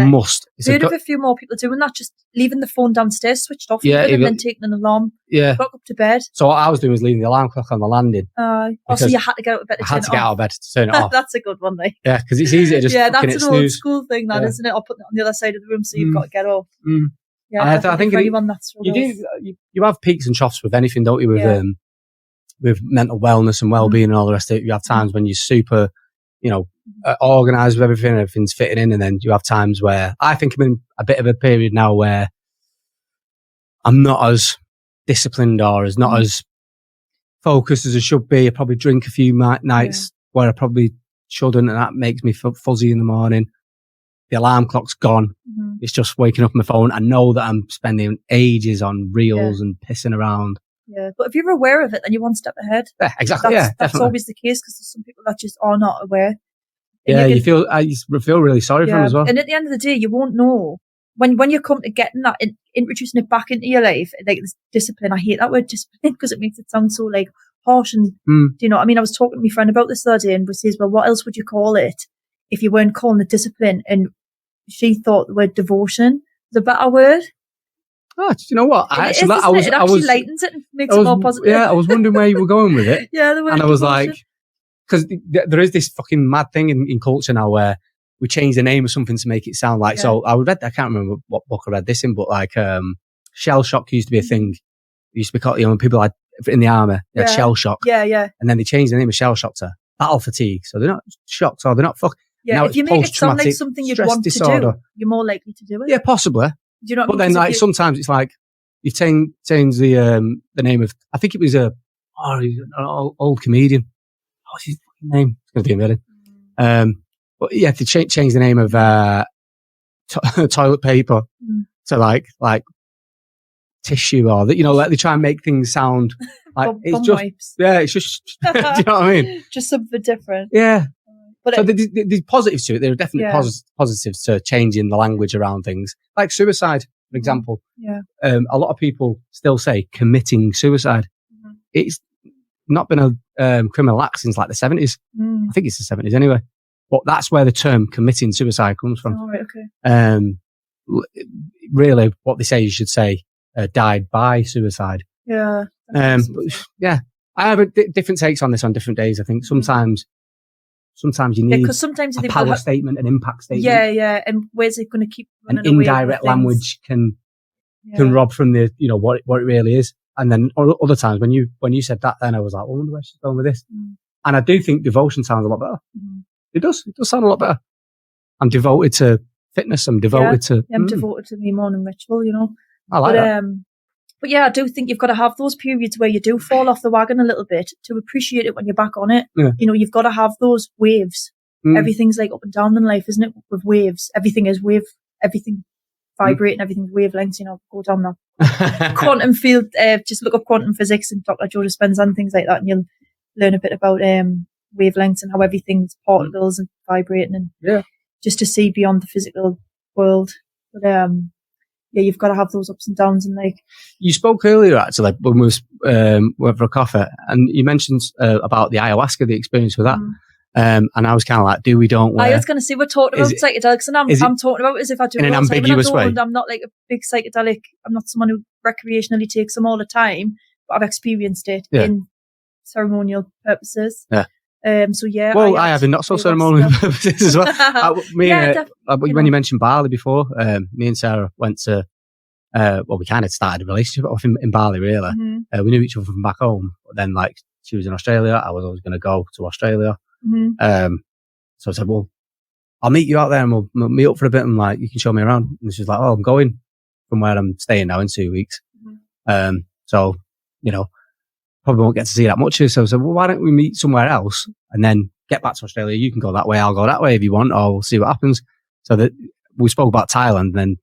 must. I've heard of a few more people doing that, just leaving the phone downstairs, switched off, and then taking an alarm. Got up to bed. So what I was doing was leaving the alarm clock on the landing. So you had to get out of bed to turn it off. Get out of bed to turn it off. That's a good one, though. Yeah, because it's easy to just that's an old school thing, isn't it? I'll put it on the other side of the room, so you've got to get off. Yeah, I think anyone that's you have peaks and troughs with anything, don't you? With mental wellness and well-being and all the rest of it. You have times when you're super, organised with everything, everything's fitting in, and then you have times where I think I'm in a bit of a period now where I'm not as disciplined or as not as focused as I should be. I probably drink a few nights where I probably shouldn't, and that makes me feel fuzzy in the morning. The alarm clock's gone. It's just waking up on my phone. I know that I'm spending ages on Reels and pissing around. Yeah, but if you're aware of it, then you're one step ahead. Yeah, exactly. That's always the case, because there's some people that just are not aware. And you feel really sorry for them as well. And at the end of the day, you won't know when you come to getting that, introducing it back into your life, like this discipline. I hate that word discipline because it makes it sound so like harsh. And do you know what I mean? I was talking to my friend about this the other day, and we says, well, what else would you call it if you weren't calling it discipline? And she thought the word devotion was a better word. Oh, do you know what? It actually lightens it and makes it more positive. Yeah, I was wondering where you were going with it. The word and I was devotion. like, because there is this fucking mad thing in culture now where we change the name of something to make it sound like. So I can't remember what book I read this in, but like shell shock used to be a thing. It used to be called, when people like in the army, they had shell shock. Yeah. And then they changed the name of shell shock to battle fatigue. So they're not shocked, or they're not fuck. Yeah, if you make it sound like something you'd want to do, you're more likely to do it. Yeah, possibly. Do you know what but then, like, sometimes it's like you change the name of. I think it was he's an old comedian. What's his fucking name? It's going to be a minute. But yeah, to change the name of toilet paper to like tissue, or that, like they try and make things sound like it's just wipes. Yeah, it's just. Do you know what I mean? Just something different. Yeah. But so there's positives to it. There are definitely positives to changing the language around things, like suicide, for example. Yeah. A lot of people still say committing suicide. It's not been a criminal act since like the 70s. I think it's the 70s anyway. But that's where the term committing suicide comes from. Oh, right, okay. Really, what they say, you should say, died by suicide. Yeah. But, yeah. I have different takes on this on different days. I think sometimes you need because sometimes a power statement, an impact statement. Yeah. And where's it going to keep running away? Indirect language can rob from the, what it really is. And then other times when you said that, then I was like, I wonder where she's going with this. And I do think devotion sounds a lot better. It does sound a lot better. I'm devoted to fitness. I'm devoted to... Yeah, I'm devoted to the morning ritual, I like that. But yeah, I do think you've got to have those periods where you do fall off the wagon a little bit to appreciate it when you're back on it. Yeah. You've got to have those waves. Everything's like up and down in life, isn't it? With waves. Everything is wave everything vibrating, everything's wavelengths, go down that quantum field, just look up quantum physics and Dr. Joe Dispenza and things like that, and you'll learn a bit about wavelengths and how everything's particles and vibrating, and just to see beyond the physical world. But you've got to have those ups and downs. And like, you spoke earlier actually when we went for a coffee, and you mentioned about the ayahuasca, the experience with that. And I was kind of like, do we, don't we? I was going to say, we're talking about psychedelics, and I'm talking about it as if I do in an ambiguous way. I'm not like a big psychedelic. I'm not someone who recreationally takes them all the time, but I've experienced it in ceremonial purposes. Yeah. Well, I have in not so ceremonial purposes as well. When you mentioned Bali before, me and Sarah went to, we kind of started a relationship off in Bali, really. Mm-hmm. We knew each other from back home, but then like she was in Australia, I was always going to go to Australia. Mm-hmm. So I said, well, I'll meet you out there and we'll meet up for a bit and like, you can show me around. And she's like, oh, I'm going from where I'm staying now in 2 weeks. Mm-hmm. So, probably won't get to see that much. So I said, well, why don't we meet somewhere else and then get back to Australia? You can go that way, I'll go that way if you want, or we'll see what happens. So that we spoke about Thailand, and then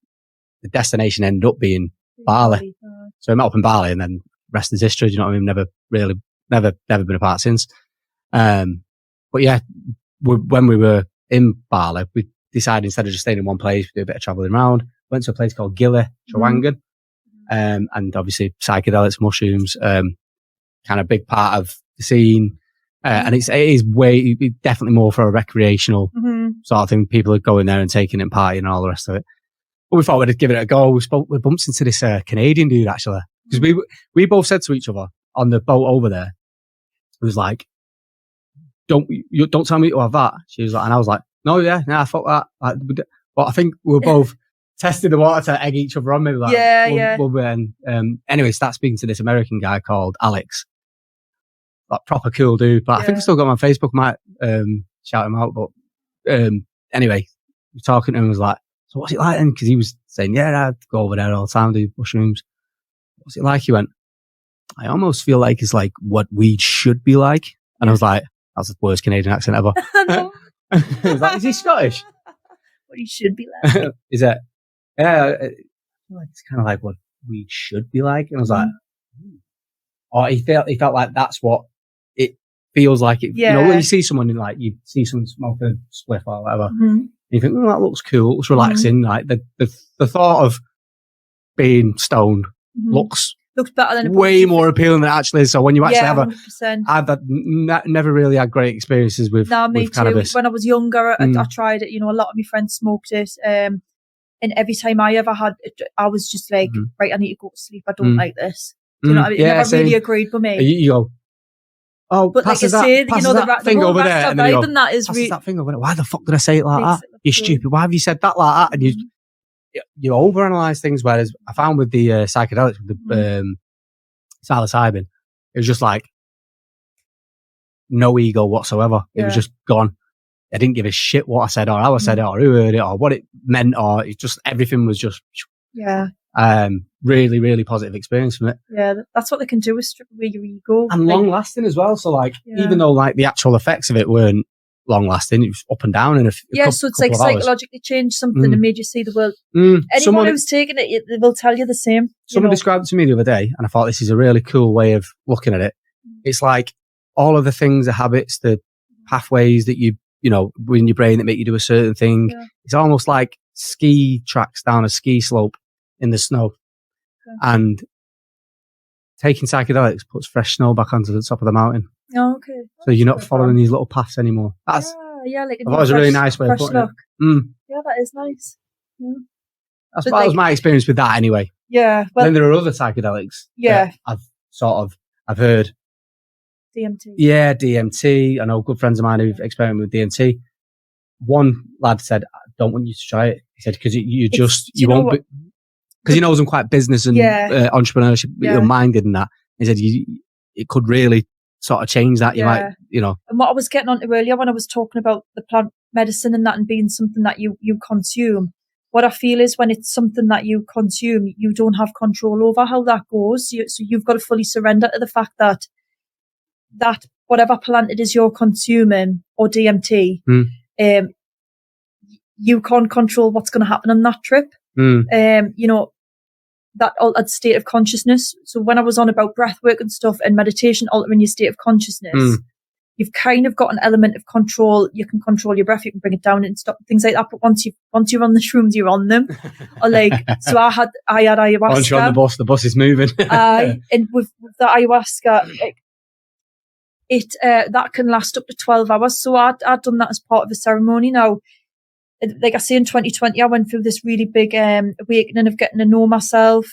the destination ended up being Bali. So we met up in Bali, and then rest is history. Do you know what I mean? Never been apart since. But yeah, when we were in Bali, we decided instead of just staying in one place, we do a bit of traveling around. Went to a place called Gili Trawangan, and obviously psychedelics, mushrooms, kind of big part of the scene. And it is definitely more for a recreational sort of thing. People are going there and taking it and partying and all the rest of it. But we thought we'd give it a go. We bumped into this Canadian dude actually, because we both said to each other on the boat over there, it was like, don't tell me to have that. She was like, and I was like, no, I thought that. Like, but I think we were both testing the water to egg each other on. Maybe like, anyway, start speaking to this American guy called Alex. Like proper cool dude, but I think I still got him on Facebook. Might shout him out, but anyway, we were talking to him. Was like, so what's it like then? Because he was saying, I'd go over there all the time, do mushrooms. What's it like? He went, I almost feel like it's like what weed should be like. And I was like, that's the worst Canadian accent ever. I was like, is he Scottish? What he should be like? Is it? Yeah, I feel like it's kind of like what weed should be like. And I was like, or he felt like that's what it feels like. It, when you see someone in like, you see someone smoke a spliff or whatever, and you think, that looks cool, looks relaxing. Like the thought of being stoned looks better than way more appealing than it actually is. So when you actually I've never really had great experiences with cannabis. When I was younger, I tried it. A lot of my friends smoked it, and every time I ever had it, I was just like, right, I need to go to sleep. I don't like this. Do you know what I mean? It never really agreed with me. You go, but like I say, the thing over there, and then you go, that is that thing over there. Why the fuck did I say it like that? You're stupid. Why have you said that like that? And you overanalyze things. Whereas I found with the psychedelics, with the psilocybin, it was just like no ego whatsoever. It was just gone. I didn't give a shit what I said or how I said it or who heard it or what it meant, or it just everything was just really, really positive experience from it. Yeah, that's what they can do with strip away your ego. And long lasting as well. So like, even though like the actual effects of it weren't long lasting, it was up and down in so it's like psychologically changed something and made you see the world. Anyone who's taken it, they will tell you the same. Someone described it to me the other day, and I thought this is a really cool way of looking at it. It's like all of the things, the habits, the pathways that you in your brain that make you do a certain thing. It's almost like ski tracks down a ski slope in the snow. And taking psychedelics puts fresh snow back onto the top of the mountain. Oh, okay. So you're not following these little paths anymore. That's like that was a really nice way of putting it. Yeah, that is nice. That was my experience with that anyway. Yeah. Well, then there are other psychedelics. Yeah. I've heard. DMT. Yeah, DMT. I know good friends of mine who've experimented with DMT. One lad said, I don't want you to try it. He said, because you won't be, because he knows I'm quite business and entrepreneurship minded and that. He said, it could really sort of change that. You might, And what I was getting onto earlier when I was talking about the plant medicine and that and being something that you consume, what I feel is when it's something that you consume, you don't have control over how that goes. So you've got to fully surrender to the fact that whatever plant it is you're consuming or DMT, you can't control what's going to happen on that trip. You know, that altered state of consciousness. So when I was on about breath work and stuff and meditation altering your state of consciousness, you've kind of got an element of control. You can control your breath, you can bring it down and stop things like that. But once you're on the shrooms, you're on them. Or like, so I had ayahuasca. Once you're on the bus is moving. And with the ayahuasca, that can last up to 12 hours. So I'd done that as part of a ceremony. Now, like I say, in 2020, I went through this really big awakening of getting to know myself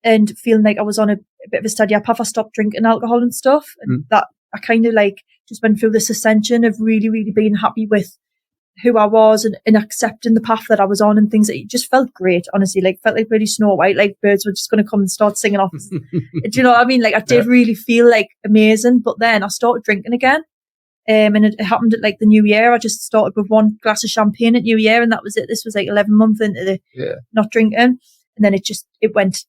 and feeling like I was on a bit of a steady path. I stopped drinking alcohol and stuff. And that I kind of like just went through this ascension of really, really being happy with who I was and accepting the path that I was on and things that it just felt great, honestly. Like, felt like really Snow White, like birds were just going to come and start singing off. Do you know what I mean? Like, I did really feel like amazing, but then I started drinking again. And it happened at like the New Year. I just started with one glass of champagne at New Year, and that was it. This was like 11 months into the not drinking. And then it went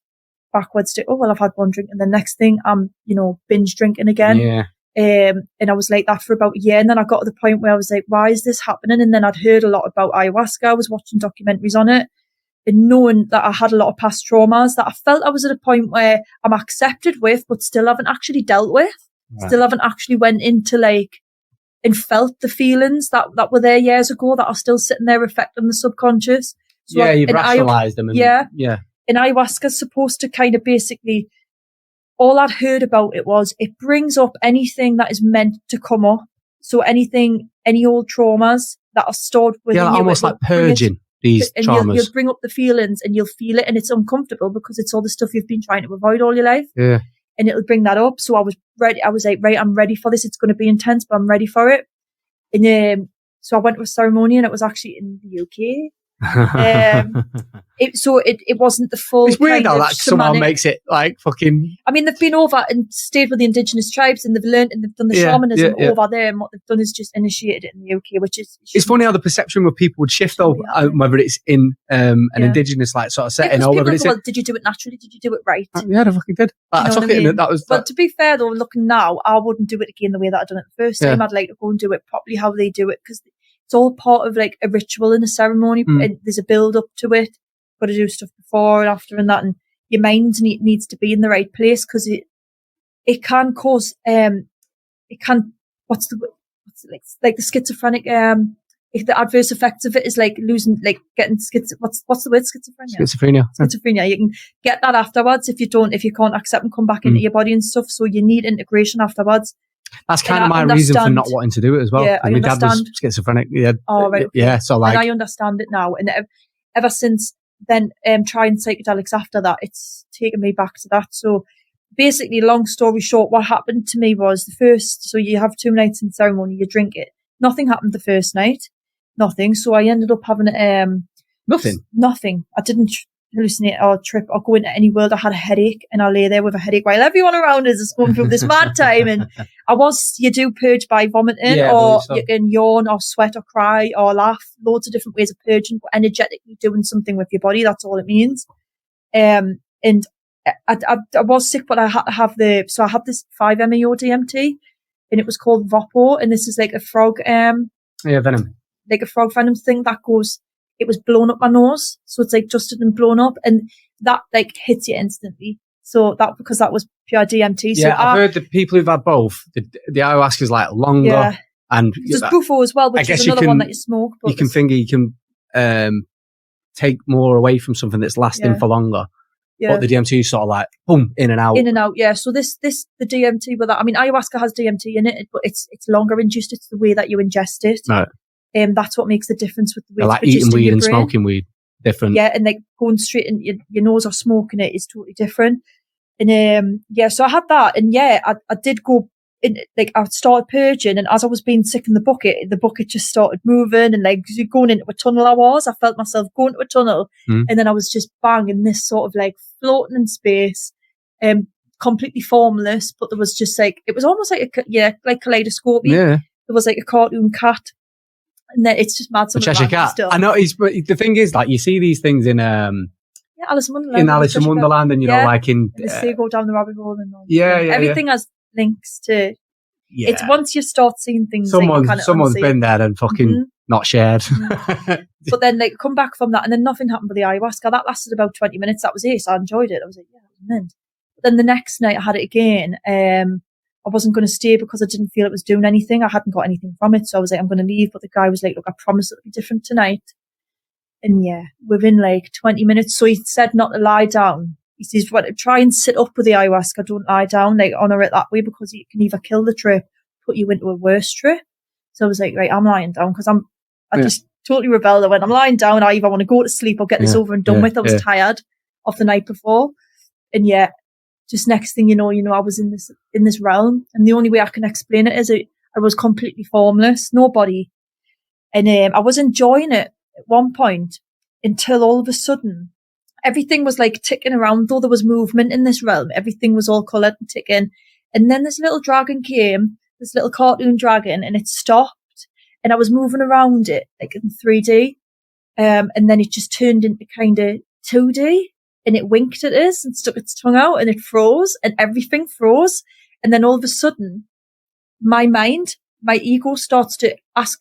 backwards to, oh, well, I've had one drink. And the next thing, I'm, you know, binge drinking again. Yeah. And I was like that for about a year. And then I got to the point where I was like, why is this happening? And then I'd heard a lot about ayahuasca. I was watching documentaries on it and knowing that I had a lot of past traumas that I felt I was at a point where I'm accepted with, but still haven't actually dealt with. Right. Still haven't actually went into like, and felt the feelings that were there years ago that are still sitting there affecting the subconscious. So you've rationalised them. And, And ayahuasca's supposed to kind of basically, all I'd heard about it was it brings up anything that is meant to come up. So anything, any old traumas that are stored within you. Almost like purging these traumas. You'll bring up the feelings and you'll feel it, and it's uncomfortable because it's all the stuff you've been trying to avoid all your life. Yeah. And it'll bring that up. So I was ready. I was like, right, I'm ready for this. It's going to be intense, but I'm ready for it. And so I went to a ceremony, and it was actually in the UK. It wasn't the full. It's weird how that somehow shamanic. makes it like fucking. I mean, they've been over and stayed with the indigenous tribes, and they've learned and they've done the shamanism over there. And what they've done is just initiated it in the UK, which is. It's funny how the perception of people would shift though, whether it's in an indigenous like sort of setting or whether it's. Well, did you do it naturally? Did you do it right? Yeah, I fucking did. I took it, and that was. But to be fair though, looking now, I wouldn't do it again the way that I done it the first time. I'd like to go and do it properly how they do it, because it's all part of like a ritual and a ceremony, and there's a build up to it. Got to do stuff before and after and that, and your mind needs to be in the right place, because it can cause it can what's like the schizophrenic the adverse effects of it is like losing, like getting what's the word, schizophrenia. You can get that afterwards if you can't accept and come back into your body and stuff. So you need integration afterwards. That's kind of my reason for not wanting to do it as well. Yeah, my dad was schizophrenic. Oh, right. Okay. Yeah, so like, and I understand it now. And ever since then, trying psychedelics after that, it's taken me back to that. So basically, long story short, what happened to me was so you have 2 nights in ceremony, you drink it. Nothing happened the first night. Nothing. So I ended up having Nothing. I didn't hallucinate or trip or go into any world. I had a headache, and I lay there with a headache while everyone around us is going through this mad time. And you do purge by vomiting, or you can yawn or sweat or cry or laugh. Loads of different ways of purging, but energetically doing something with your body. That's all it means. And I was sick, but I had to have I had this 5-MeO DMT, and it was called Vopo, and this is like a frog venom. Like a frog venom thing that goes, it was blown up my nose. So it's like dusted and blown up, and that like hits you instantly. So because that was pure DMT. So I've heard that people who've had both, the ayahuasca is like longer. And there's Bufo as well, which is another one that you smoke. But you can take more away from something that's lasting for longer. Yeah. But the DMT is sort of like, boom, in and out. In and out, yeah. So the DMT with that, I mean, ayahuasca has DMT in it, but it's longer induced. It's the way that you ingest it. Right. That's what makes the difference with the way like eating weed and smoking weed, different. Yeah, and like going straight in your nose or smoking it is totally different. And so I had that, and I did go in, like I started purging, and as I was being sick in the bucket just started moving, and like going into a tunnel. I felt myself going to a tunnel, and then I was just banging this sort of like floating in space, completely formless, but there was just like, it was almost like like kaleidoscope. Yeah, there was like a cartoon cat. And then it's just mad. Cheshire Cat. Still. I know. The thing is, like, you see these things in Alice in Wonderland. In Alice in Wonderland, and you know, like in the sea go down the rabbit hole, and all. Everything has links to. Yeah. It's once you start seeing things. Someone's been there and fucking not shared. But then like come back from that and then nothing happened with the ayahuasca. That lasted about 20 minutes. That was it. So I enjoyed it. I was like, yeah, it was mint. But then the next night I had it again. I wasn't going to stay because I didn't feel it was doing anything. I hadn't got anything from it. So I was like, I'm going to leave. But the guy was like, look, I promise it'll be different tonight. And yeah, within like 20 minutes. So he said not to lie down. He says, well, try and sit up with the ayahuasca. Don't lie down. Like honour it that way because it can either kill the trip, put you into a worse trip. So I was like, right, I'm lying down because I just totally rebelled. I went, I'm lying down. I either want to go to sleep or get this over and done with. I was tired of the night before. And yeah, just next thing you know, I was in this realm. And the only way I can explain it is I was completely formless, nobody. And I was enjoying it at one point until all of a sudden, everything was like ticking around, though there was movement in this realm. Everything was all coloured and ticking. And then this little dragon came, this little cartoon dragon, and it stopped. And I was moving around it like in 3D. And then it just turned into kind of 2D. And it winked at us and stuck its tongue out and it froze and everything froze. And then all of a sudden, my mind, my ego starts to ask,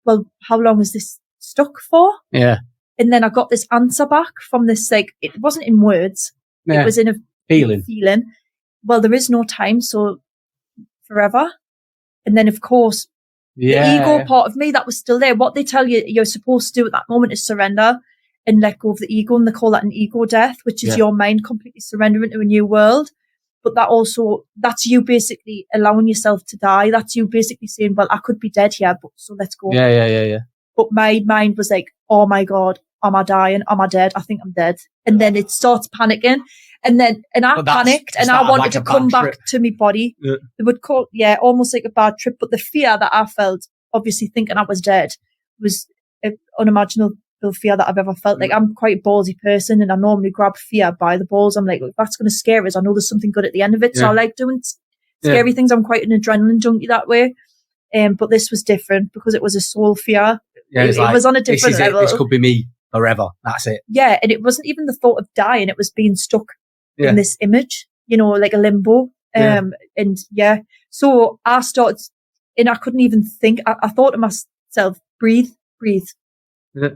well, how long is this stuck for? Yeah. And then I got this answer back from this, like, it wasn't in words. It was in a feeling. Well, there is no time, so forever. And then, of course, the ego part of me that was still there. What they tell you you're supposed to do at that moment is surrender and let go of the ego. And they call that an ego death, which is your mind completely surrendering to a new world. But that's you basically allowing yourself to die. That's you basically saying, well, I could be dead here, but so let's go. Yeah. But my mind was like, oh my God, am I dying? Am I dead? I think I'm dead. And then it starts panicking. And I panicked and I wanted to come back to my body. Yeah. They would call, almost like a bad trip. But the fear that I felt, obviously thinking I was dead, was an unimaginable fear that I've ever felt. Like, I'm quite a ballsy person and I normally grab fear by the balls. I'm like, if that's going to scare us, I know there's something good at the end of it. So I like doing scary things. I'm quite an adrenaline junkie that way. But this was different because it was a soul fear. Yeah, it was on a different level. This could be me forever. That's it. Yeah, and it wasn't even the thought of dying. It was being stuck in this image, like a limbo. So I started, and I couldn't even think. I thought to myself, breathe. Yeah.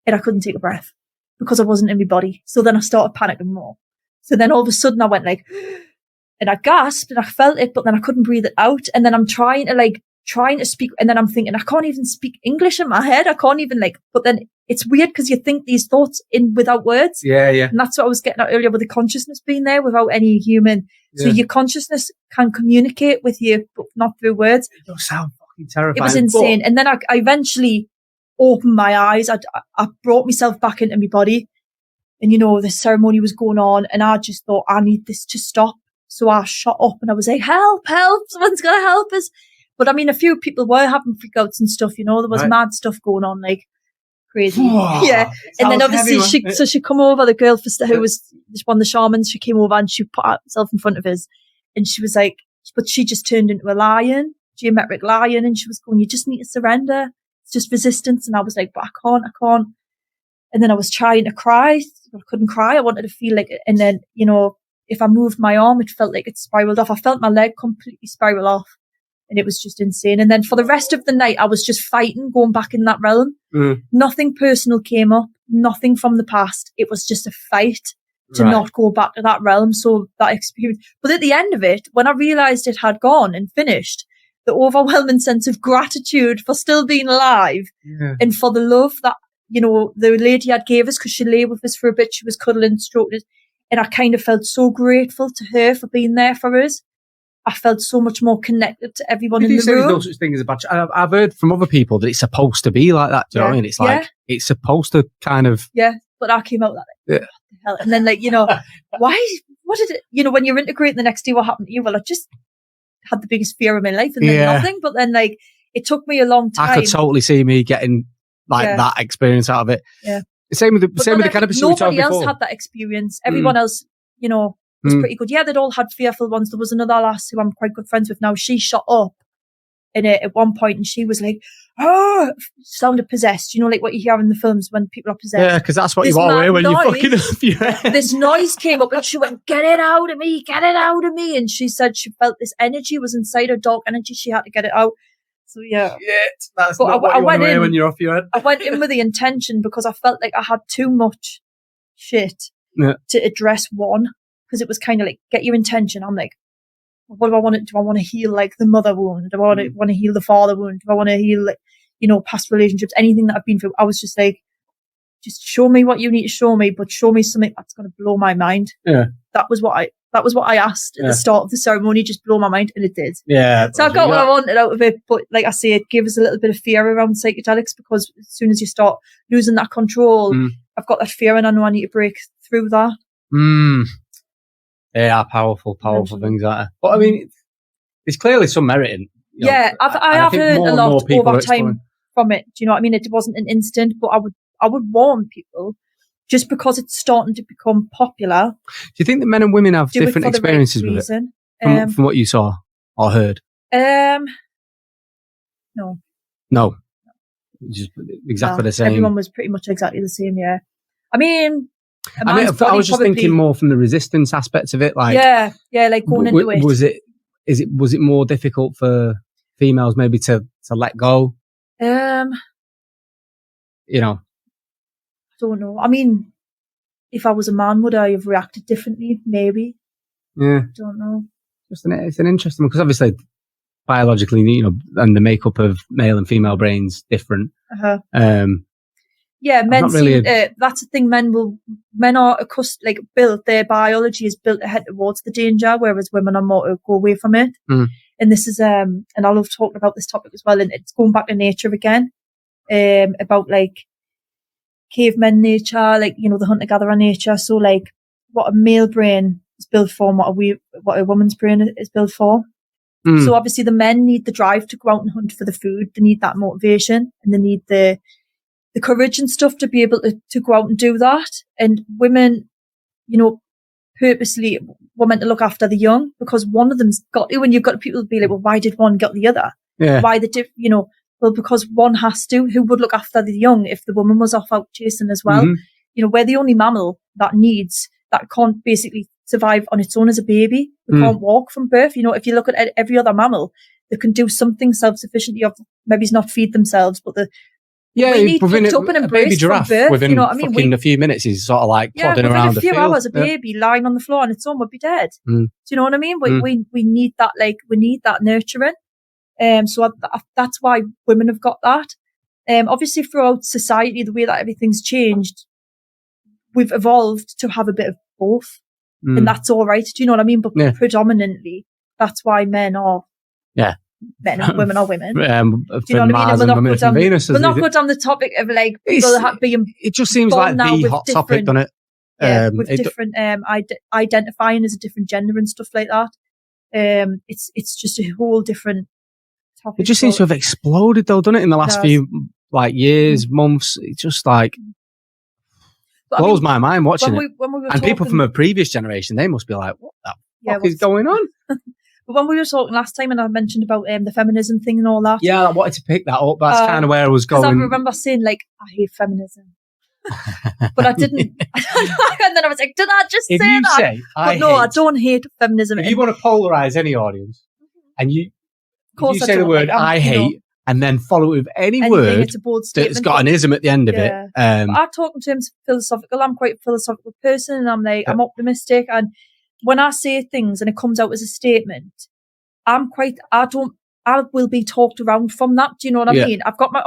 And I couldn't take a breath because I wasn't in my body. So then I started panicking more. So then all of a sudden I went like, and I gasped and I felt it, but then I couldn't breathe it out. And then I'm trying to speak. And then I'm thinking, I can't even speak English in my head. I can't even but then it's weird because you think these thoughts without words. Yeah. And that's what I was getting at earlier with the consciousness being there without any human. Yeah. So your consciousness can communicate with you, but not through words. It does sound fucking terrifying. It was insane. And then I eventually opened my eyes. I brought myself back into my body and, the ceremony was going on and I just thought, I need this to stop. So I shot up and I was like, help, someone's got to help us. But I mean, a few people were having freakouts and stuff, there was mad stuff going on, like crazy. Yeah. And then obviously she come over, the girl who was one of the shamans, she came over and she put herself in front of us and she was like, but she just turned into a lion, geometric lion. And she was going, you just need to surrender. It's just resistance. And I was like, but I can't. And then I was trying to cry. I couldn't cry. I wanted to feel like it. And then, if I moved my arm, it felt like it spiraled off. I felt my leg completely spiral off. And it was just insane. And then for the rest of the night, I was just fighting, going back in that realm. Nothing personal came up, nothing from the past. It was just a fight to not go back to that realm. So that experience. But at the end of it, when I realised it had gone and finished, the overwhelming sense of gratitude for still being alive and for the love that, the lady had gave us, because she lay with us for a bit. She was cuddling, stroking us. And I kind of felt so grateful to her for being there for us. I felt so much more connected to everyone in the room. There's no such thing as a bad. I've heard from other people that it's supposed to be like that. Do you know what I mean? It's like it's supposed to kind of. Yeah, but I came out like, what the hell? And then why? What did it? When you're integrating the next day, what happened to you? Well, I just had the biggest fear of my life, and then nothing. But then it took me a long time. I could totally see me getting that experience out of it. Yeah. Same with the cannabis. Nobody else had that experience. Everyone else, was pretty good. Yeah, they'd all had fearful ones. There was another lass who I'm quite good friends with now. She shot up in it at one point and she was like, oh, sounded possessed. Like what you hear in the films when people are possessed. Yeah, because that's what you are when you're fucking up. Yeah. This noise came up and she went, get it out of me. And she said she felt this energy was inside her, dark energy. She had to get it out. So yeah. Shit, that's not what you want to hear when you're off your head. I went in with the intention because I felt like I had too much shit to address one, because it was kind of like, get your intention. I'm like, what do I want to do? I want to heal like the mother wound. Do I want to heal the father wound? Do I want to heal, like, past relationships, anything that I've been through? I was just like, just show me what you need to show me, but show me something that's going to blow my mind. Yeah. That was what I asked at the start of the ceremony, just blow my mind, and it did. Yeah. So I got what I wanted out of it, but like I say, it gave us a little bit of fear around psychedelics, because as soon as you start losing that control, I've got that fear, and I know I need to break through that. They are powerful things, aren't they? But I mean, there's clearly some merit in. I have heard a lot over time from it. Do you know what I mean? It wasn't an instant, but I would warn people, just because it's starting to become popular. Do you think that men and women have different experiences with it? From what you saw or heard? No. Just exactly the same. Everyone was pretty much exactly the same, yeah. I mean, I was just thinking more from the resistance aspect of it. Like, like going into it. Was it more difficult for females maybe to let go? I don't know. I mean, if I was a man, would I have reacted differently? Maybe. Yeah. I don't know. It's an interesting one, because obviously biologically, and the makeup of male and female brains different. Yeah, men seem, that's the thing. Men are accustomed, like, built, their biology is built ahead towards the danger, whereas women are more to go away from it. And this is, and I love talking about this topic as well, and it's going back to nature again, about like cavemen nature, like, the hunter-gatherer nature. So like what a male brain is built for and what a woman's brain is built for. So obviously the men need the drive to go out and hunt for the food. They need that motivation, and they need the courage and stuff to be able to go out and do that. And women, purposely were meant to look after the young, because one of them's got to, and you've got people to be like, well, why did one get the other? Yeah. Why well, because one has to. Who would look after the young if the woman was off out chasing as well? We're the only mammal that can't basically survive on its own as a baby. We can't walk from birth. If you look at every other mammal, they can do something self-sufficiently, of maybe not feed themselves, but we need picked up and embraced from birth. Within a few minutes, is sort of like plodding around the field. Within a few hours, a baby lying on the floor on its own would be dead. Do you know what I mean? We need that, we need that nurturing. So that's why women have got that. Obviously, throughout society, the way that everything's changed, we've evolved to have a bit of both, and that's all right. Do you know what I mean? But predominantly, that's why men are men and women are women. Do you know what I mean? And we'll not go down the topic of like people being. It just seems like the hot topic, doesn't it? With different identifying as a different gender and stuff like that. It's just a whole different topic. It just seems to have exploded, though, doesn't it? In the last few years, months, it's just like blows my mind watching it. And people from a previous generation, they must be like, "What the fuck is going on?" But when we were talking last time, and I mentioned about the feminism thing and all that. Yeah, I wanted to pick that up. That's kind of where I was going. I remember saying, like, I hate feminism. But I didn't. And then I was like, did I just say that? I don't hate feminism. If you want to polarize any audience, and you say the word I hate, and then follow it with any word that's got an ism at the end of it. I talk in terms of philosophical. I'm quite a philosophical person, and I'm like, I'm optimistic. And when I say things and it comes out as a statement, I will be talked around from that. Do you know what I mean? I've got my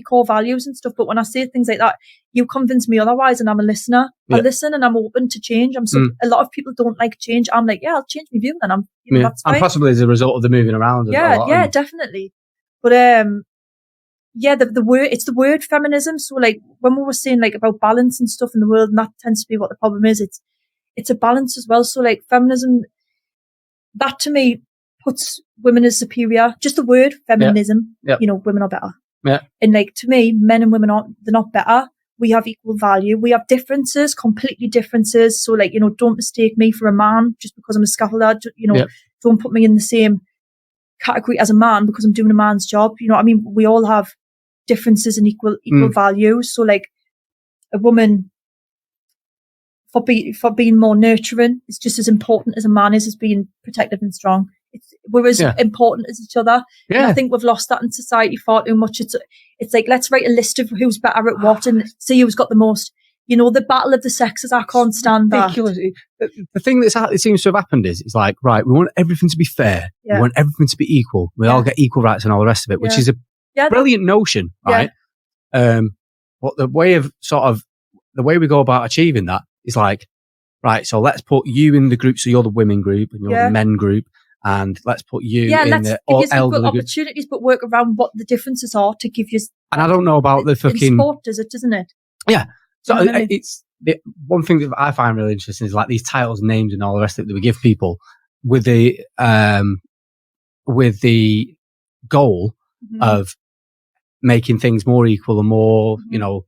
core values and stuff, but when I say things like that, you convince me otherwise, and I'm a listener. I listen, and I'm open to change. A lot of people don't like change. I'm like, I'll change my view, then that's fine. And possibly as a result of the moving around. Definitely. But the word, it's the word feminism. So like when we were saying like about balance and stuff in the world, and that tends to be what the problem is. It's a balance as well. So like feminism, that to me puts women as superior. Just the word feminism, women are better. Yeah. And like to me, men and women they're not better. We have equal value. We have differences, completely differences. So like, don't mistake me for a man just because I'm a scaffolder. Don't put me in the same category as a man because I'm doing a man's job. You know what I mean? We all have differences and equal value. So like a woman for being more nurturing is just as important as a man is as being protective and strong. we're as important as each other. And I think we've lost that in society far too much. It's like, let's write a list of who's better at what and see who's got the most. You know, the battle of the sexes, I can't stand that. The thing that seems to have happened is, it's like, right, we want everything to be fair. We want everything to be equal. We all get equal rights and all the rest of it, which is a brilliant notion, right? But the way we go about achieving that is like, right, so let's put you in the group, so you're the women group and you're the men group, and let's put you in the elderly group. Opportunities, but work around what the differences are to give you. And I don't know about the fucking in sport, doesn't it? Yeah. So it's the one thing that I find really interesting is like these titles, names, and all the rest of it that we give people with the goal of making things more equal and more, you know,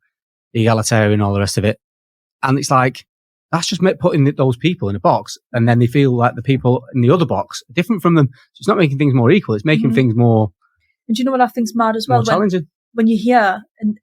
egalitarian, all the rest of it. And it's like, that's just putting those people in a box, and then they feel like the people in the other box are different from them. So it's not making things more equal; it's making things more. And do you know what I think's mad as well? Challenging. When you hear, and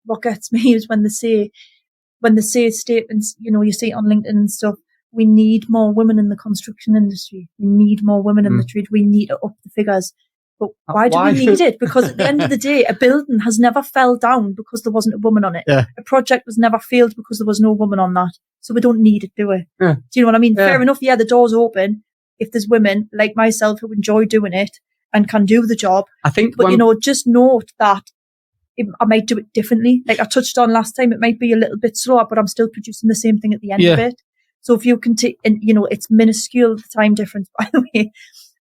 what gets me is when they say statements. You know, you see it on LinkedIn and stuff. We need more women in the construction industry. We need more women in the trade. We need to up the figures. But why do we need it? Because at the end of the day, a building has never fell down because there wasn't a woman on it. Yeah. A project was never failed because there was no woman on that. So we don't need it, do we? Yeah. Do you know what I mean? Yeah. Fair enough. Yeah, the door's open if there's women like myself who enjoy doing it and can do the job. I think, but you know, just note that I might do it differently. Like I touched on last time, it might be a little bit slower, but I'm still producing the same thing at the end of it. So if you can take, and you know, it's minuscule, the time difference, by the way.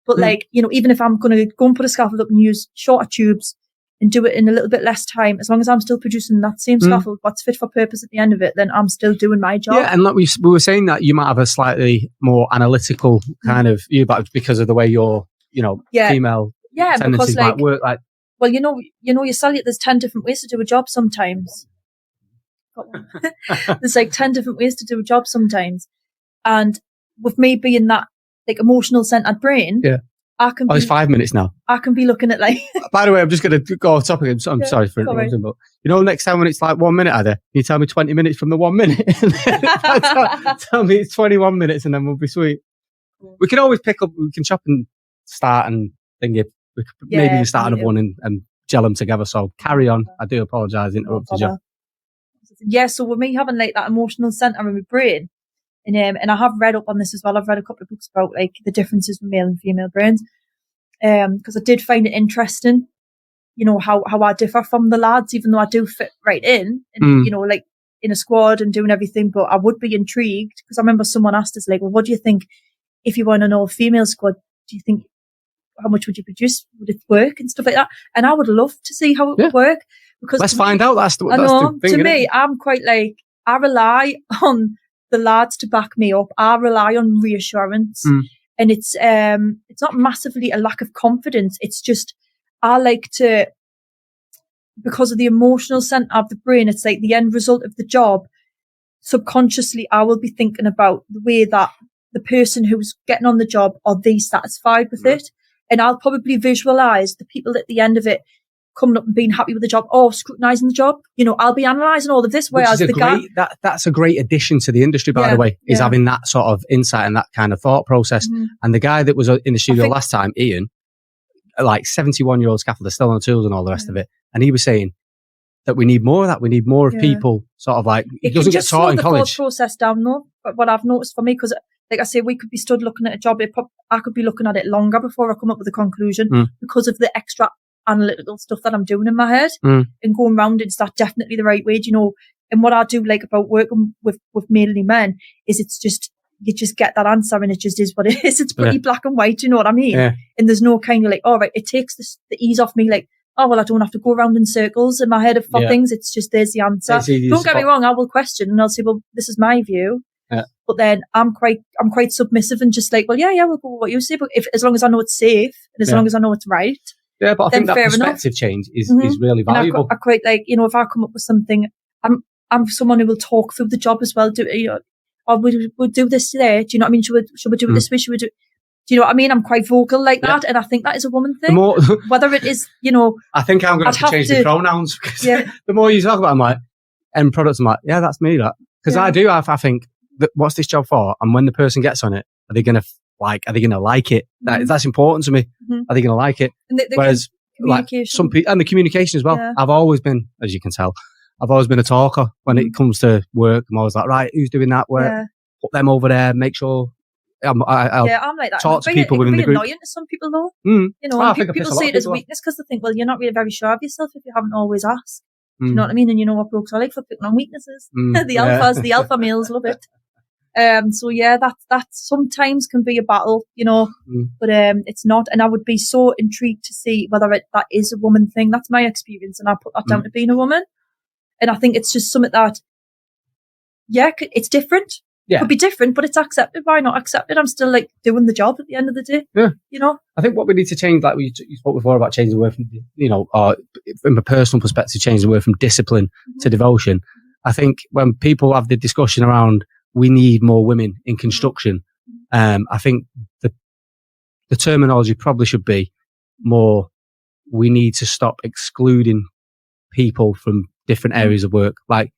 But like, you know, even if I'm going to go and put a scaffold up and use shorter tubes and do it in a little bit less time, as long as I'm still producing that same scaffold, what's fit for purpose at the end of it, then I'm still doing my job. Yeah, and like we were saying that you might have a slightly more analytical kind of view, but because of the way you're, you know, female tendencies might work. Like, well, you know, you sell it. There's 10 different ways to do a job sometimes. There's like 10 different ways to do a job sometimes, and with me being that like emotional centered brain, I can. It's 5 minutes now. I can be looking at like. By the way, I'm just going to go off topic. I'm sorry for interrupting, but you know, next time when it's like 1 minute, either you tell me 20 minutes from the 1 minute. Tell me it's 21 minutes, and then we'll be sweet. We can always pick up. We can chop and start and think it. Maybe we start another one and gel them together. So carry on. I do apologise, interrupted you. Yeah, so with me having like that emotional centre in my brain, and I have read up on this as well. I've read a couple of books about like the differences with male and female brains, because I did find it interesting, you know, how I differ from the lads, even though I do fit right in, and you know, like in a squad and doing everything. But I would be intrigued because I remember someone asked us like, well, what do you think if you were in an all-female squad? Do you think how much would you produce? Would it work and stuff like that? And I would love to see how it would work. Because let's find out. That's the thing. To me, I'm quite like, I rely on the lads to back me up. I rely on reassurance, and it's not massively a lack of confidence. It's just I like to, because of the emotional centre of the brain. It's like the end result of the job. Subconsciously, I will be thinking about the way that the person who's getting on the job, are they satisfied with it? And I'll probably visualise the people at the end of it coming up and being happy with the job or scrutinising the job. You know, I'll be analysing all of this, whereas the guy... That's a great addition to the industry, by the way, is having that sort of insight and that kind of thought process. And the guy that was in the studio last time, Ian, like 71-year-old scaffolder, still on the tools and all the rest of it. And he was saying that we need more of that. We need more of people sort of like... It doesn't get taught in college. It can just slow the thought process down, though. But what I've noticed for me, because... like I say, we could be stood looking at a job. I could be looking at it longer before I come up with a conclusion because of the extra analytical stuff that I'm doing in my head and going around it. Is that definitely the right way? Do you know? And what I do like about working with mainly men is it's just, you just get that answer and it just is what it is. It's pretty black and white. Do you know what I mean? Yeah. And there's no kind of like, all right, it takes the ease off me. Like, oh, well, I don't have to go around in circles in my head for things. It's just, there's the answer. Don't get me wrong. I will question and I'll say, well, this is my view. Yeah. But then I'm quite submissive and just like, well, we'll go with what you say. But as long as I know it's safe and as long as I know it's right. Yeah, but I think that perspective change is really valuable. I quite like, you know, if I come up with something, I'm someone who will talk through the job as well. We'll do this today. Do you know what I mean? Should we do it this way? Should we do? Do you know what I mean? I'm quite vocal like that, and I think that is a woman thing. Whether it is, you know, I think I'm going to have to change the pronouns because the more you talk about, I'm like, end products. I'm like, yeah, that's me. That because I think. What's this job for? And when the person gets on it, are they going to like, are they going to like it? That's important to me. Are they going to like it? And Whereas, like, some people, and the communication as well. Yeah. I've always been, as you can tell, I've always been a talker when it comes to work. I'm always like, right, who's doing that work? Yeah. Put them over there, make sure. I'm like that. Talk to people within the group. Annoying to some people though. You know, people see it as weakness because they think, well, you're not really very sure of yourself if you haven't always asked. Do you know what I mean? And you know what blokes are like for picking on weaknesses. The alphas, the alpha males love it. So yeah, that sometimes can be a battle, you know, but it's not. And I would be so intrigued to see whether that is a woman thing. That's my experience, and I put that down to being a woman. And I think it's just something that, it's different. Yeah. Could be different, but it's accepted. Why not accept it? I'm still like doing the job at the end of the day. Yeah. You know? I think what we need to change, like you spoke before about changing the word from, you know, or from a personal perspective, changing the word from discipline to devotion. I think when people have the discussion around we need more women in construction, I think the terminology probably should be more, we need to stop excluding people from different areas of work. Like,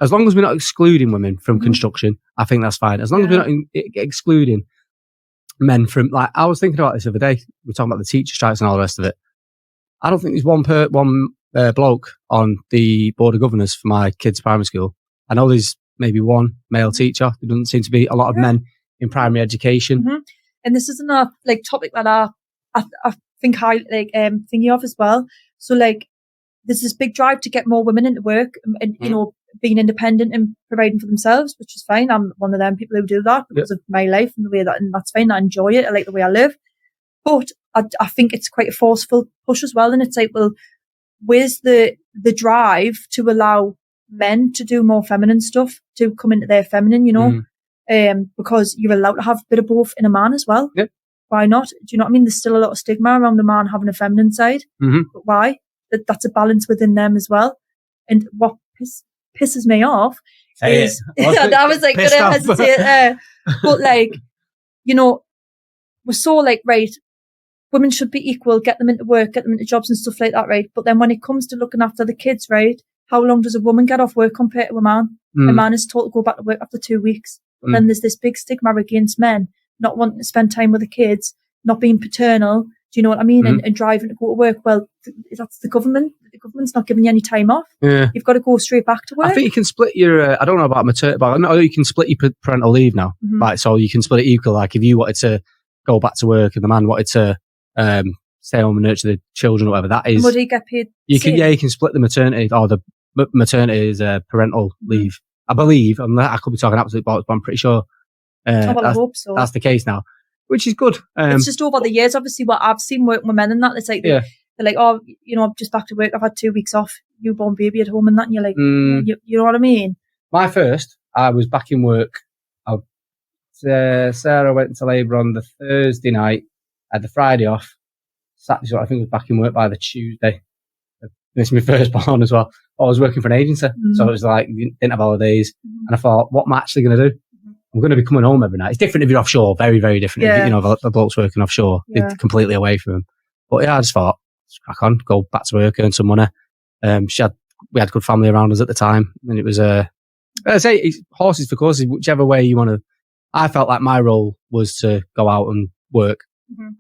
as long as we're not excluding women from construction, I think that's fine. As long as we're not excluding men from, like, I was thinking about this the other day. We're talking about the teacher strikes and all the rest of it. I don't think there's one bloke on the board of governors for my kids' primary school. I know there's maybe one male teacher. There doesn't seem to be a lot of men in primary education. And this isn't a like topic that I think thinking of as well. So like, there's this big drive to get more women into work and you know, being independent and providing for themselves, which is fine. I'm one of them people who do that because of my life and the way that, and that's fine. I enjoy it. I like the way I live. But I think it's quite a forceful push as well. And it's like, well, where's the drive to allow men to do more feminine stuff, to come into their feminine, you know? Because you're allowed to have a bit of both in a man as well. Yeah. Why not? Do you know what I mean? There's still a lot of stigma around a man having a feminine side. But why? That's a balance within them as well. And what pisses me off is I was like going to hesitate but like, you know, we're so like, right, women should be equal, get them into work, get them into jobs and stuff like that, right? But then when it comes to looking after the kids, right, how long does a woman get off work compared to a man? A man is told to go back to work after 2 weeks. But then there's this big stigma against men not wanting to spend time with the kids, not being paternal. Do you know what I mean? And driving to go to work. Well, that's the government. The government's not giving you any time off. Yeah. You've got to go straight back to work. I think you can split your, I don't know about maternity, but I know you can split your parental leave now. Like, so you can split it equal. Like, if you wanted to go back to work and the man wanted to stay home and nurture the children or whatever, that is. Would he get paid? You can split the maternity, or the maternity is parental leave. I believe, I could be talking absolute bollocks, but I'm pretty sure I hope so. That's the case now, which is good. It's just over the years, obviously, what I've seen working with men and that, it's like, they're like, oh, you know, I'm just back to work, I've had 2 weeks off, newborn baby at home and that, and you're like, you know what I mean? My first, I was back in work. Sarah went into labour on the Thursday night, had the Friday off. Saturday, so I think I was back in work by the Tuesday. This is my firstborn as well. I was working for an agency, so it was like, didn't have holidays. And I thought, what am I actually going to do? I'm going to be coming home every night. It's different if you're offshore, very, very different. Yeah. If, you know, the bloke's working offshore, they're completely away from him. But yeah, I just thought, crack on, go back to work, earn some money. We had good family around us at the time, and it was I say it's horses for courses, whichever way you want to. I felt like my role was to go out and work.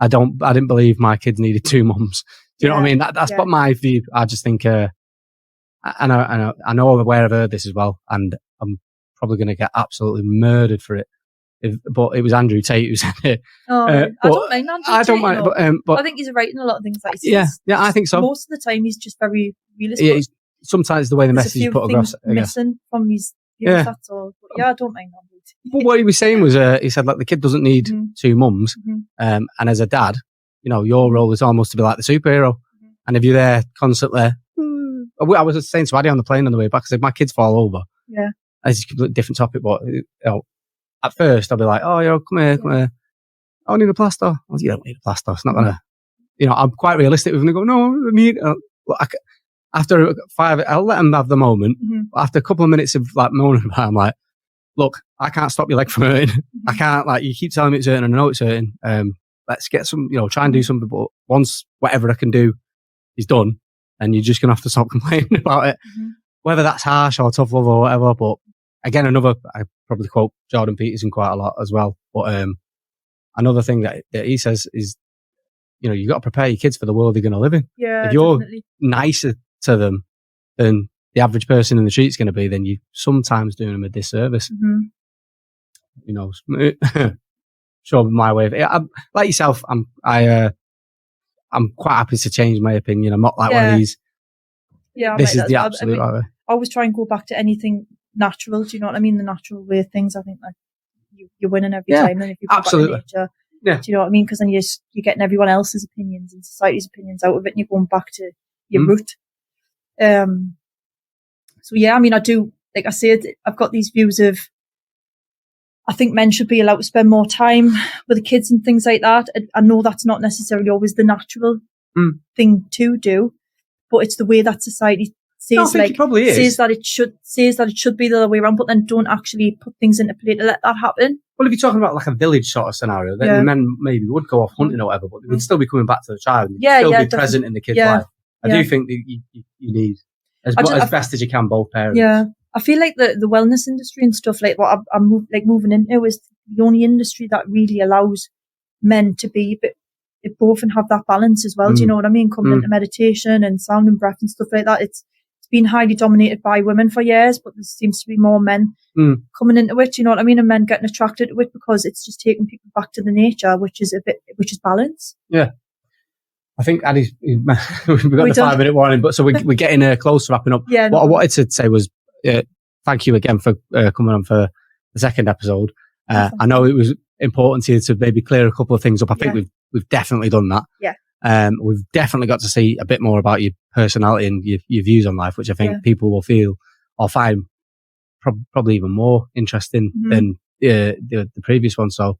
I didn't believe my kids needed 2 mums. Do you know what I mean? That's what my view. I just think, I know I'm aware of heard this as well, and I'm probably going to get absolutely murdered for it. But it was Andrew Tate who said it. I don't mind Andrew Tate. I don't mind, but I think he's right in a lot of things that he says. Yeah, I think so. Most of the time, he's just very realistic. Yeah, sometimes the way the message is put across. Missing from his views, that's all. But I don't mind Andrew Tate. But what he was saying was, he said, like, the kid doesn't need 2 mums, and as a dad, you know, your role is almost to be like the superhero. And if you're there constantly, I was saying to Addy on the plane on the way back, I said, my kids fall over. Yeah. It's a completely different topic, but you know, at first I'll be like, oh, come here. I need a plaster. I was, you don't need a plaster. It's not going to, you know, I'm quite realistic with them. They go, no, I need, after 5, I'll let them have the moment. After a couple of minutes of like moaning about it, I'm like, look, I can't stop your leg from hurting. I can't, like, you keep telling me it's hurting and I know it's hurting. Let's get some, you know, try and do something. But once whatever I can do is done, and you're just going to have to stop complaining about it. Whether that's harsh or tough love or whatever. But again, I probably quote Jordan Peterson quite a lot as well. But another thing that he says is, you know, you got to prepare your kids for the world they're going to live in. Yeah, if you're definitely nicer to them than the average person in the street's going to be, then you're sometimes doing them a disservice. Mm-hmm. You know, show my way of it. Like yourself, I'm quite happy to change my opinion. I'm not like one of these. Yeah, this is the absolute. I always try and go back to anything natural. Do you know what I mean? The natural way of things. I think like you're winning every time. And if you go absolutely. back to nature, do you know what I mean? Because then you're getting everyone else's opinions and society's opinions out of it, and you're going back to your root. So yeah, I mean, I do, like I said, I've got these views of, I think men should be allowed to spend more time with the kids and things like that. I know that's not necessarily always the natural thing to do, but it's the way that society says, says that it should be the other way around, but then don't actually put things into play to let that happen. Well, if you're talking about like a village sort of scenario, then men maybe would go off hunting or whatever, but they would still be coming back to the child and still be present in the kid's life. I do think that you need as best as you can both parents. Yeah. I feel like the wellness industry and stuff like what I'm moving into is the only industry that really allows men to be both and have that balance as well. Do you know what I mean? Coming into meditation and sound and breath and stuff like that. It's been highly dominated by women for years, but there seems to be more men coming into it. Do you know what I mean? And men getting attracted to it because it's just taking people back to the nature, which is balance. Yeah. I think Addie's, we've got the 5-minute warning, but so we're getting close to wrapping up. Yeah, what I wanted to say was, thank you again for coming on for the second episode. I know it was important to you to maybe clear a couple of things up. I think we've definitely done that. Yeah. We've definitely got to see a bit more about your personality and your views on life, which I think people will feel or find probably even more interesting than the previous one. So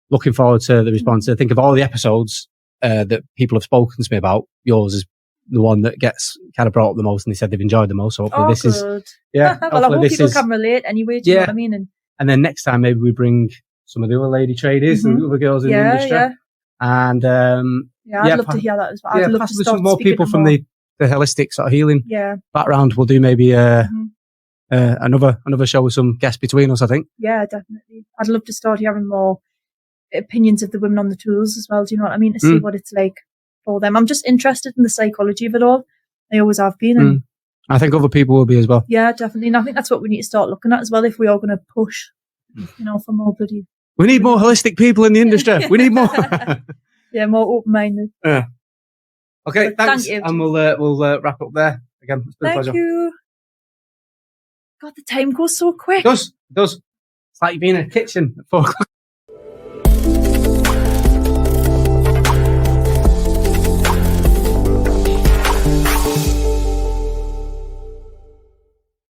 looking forward to the response. I think of all the episodes that people have spoken to me about, yours is the one that gets kind of brought up the most, and they said they've enjoyed the most. So hopefully this is well, I hope people can relate anyway. Do you know what I mean? And then next time maybe we bring some of the other lady traders and the other girls in the industry. Yeah. And I'd love to hear that as well. I'd love to start some more people from the holistic sort of healing background. We'll do maybe another show with some guests between us, I think. Yeah, definitely. I'd love to start hearing more opinions of the women on the tools as well. Do you know what I mean? To see what it's like for them. I'm just interested in the psychology of it all. I always have been. And I think other people will be as well. Yeah, definitely. And I think that's what we need to start looking at as well if we are going to push, for more bloody... We need more holistic people in the industry. We need more. Yeah, more open-minded. Yeah. Okay, thanks. Thank you. And we'll wrap up there. Again, it's been a pleasure. Thank you. God, the time goes so quick. It does. It's like you've been in a kitchen at 4 o'clock.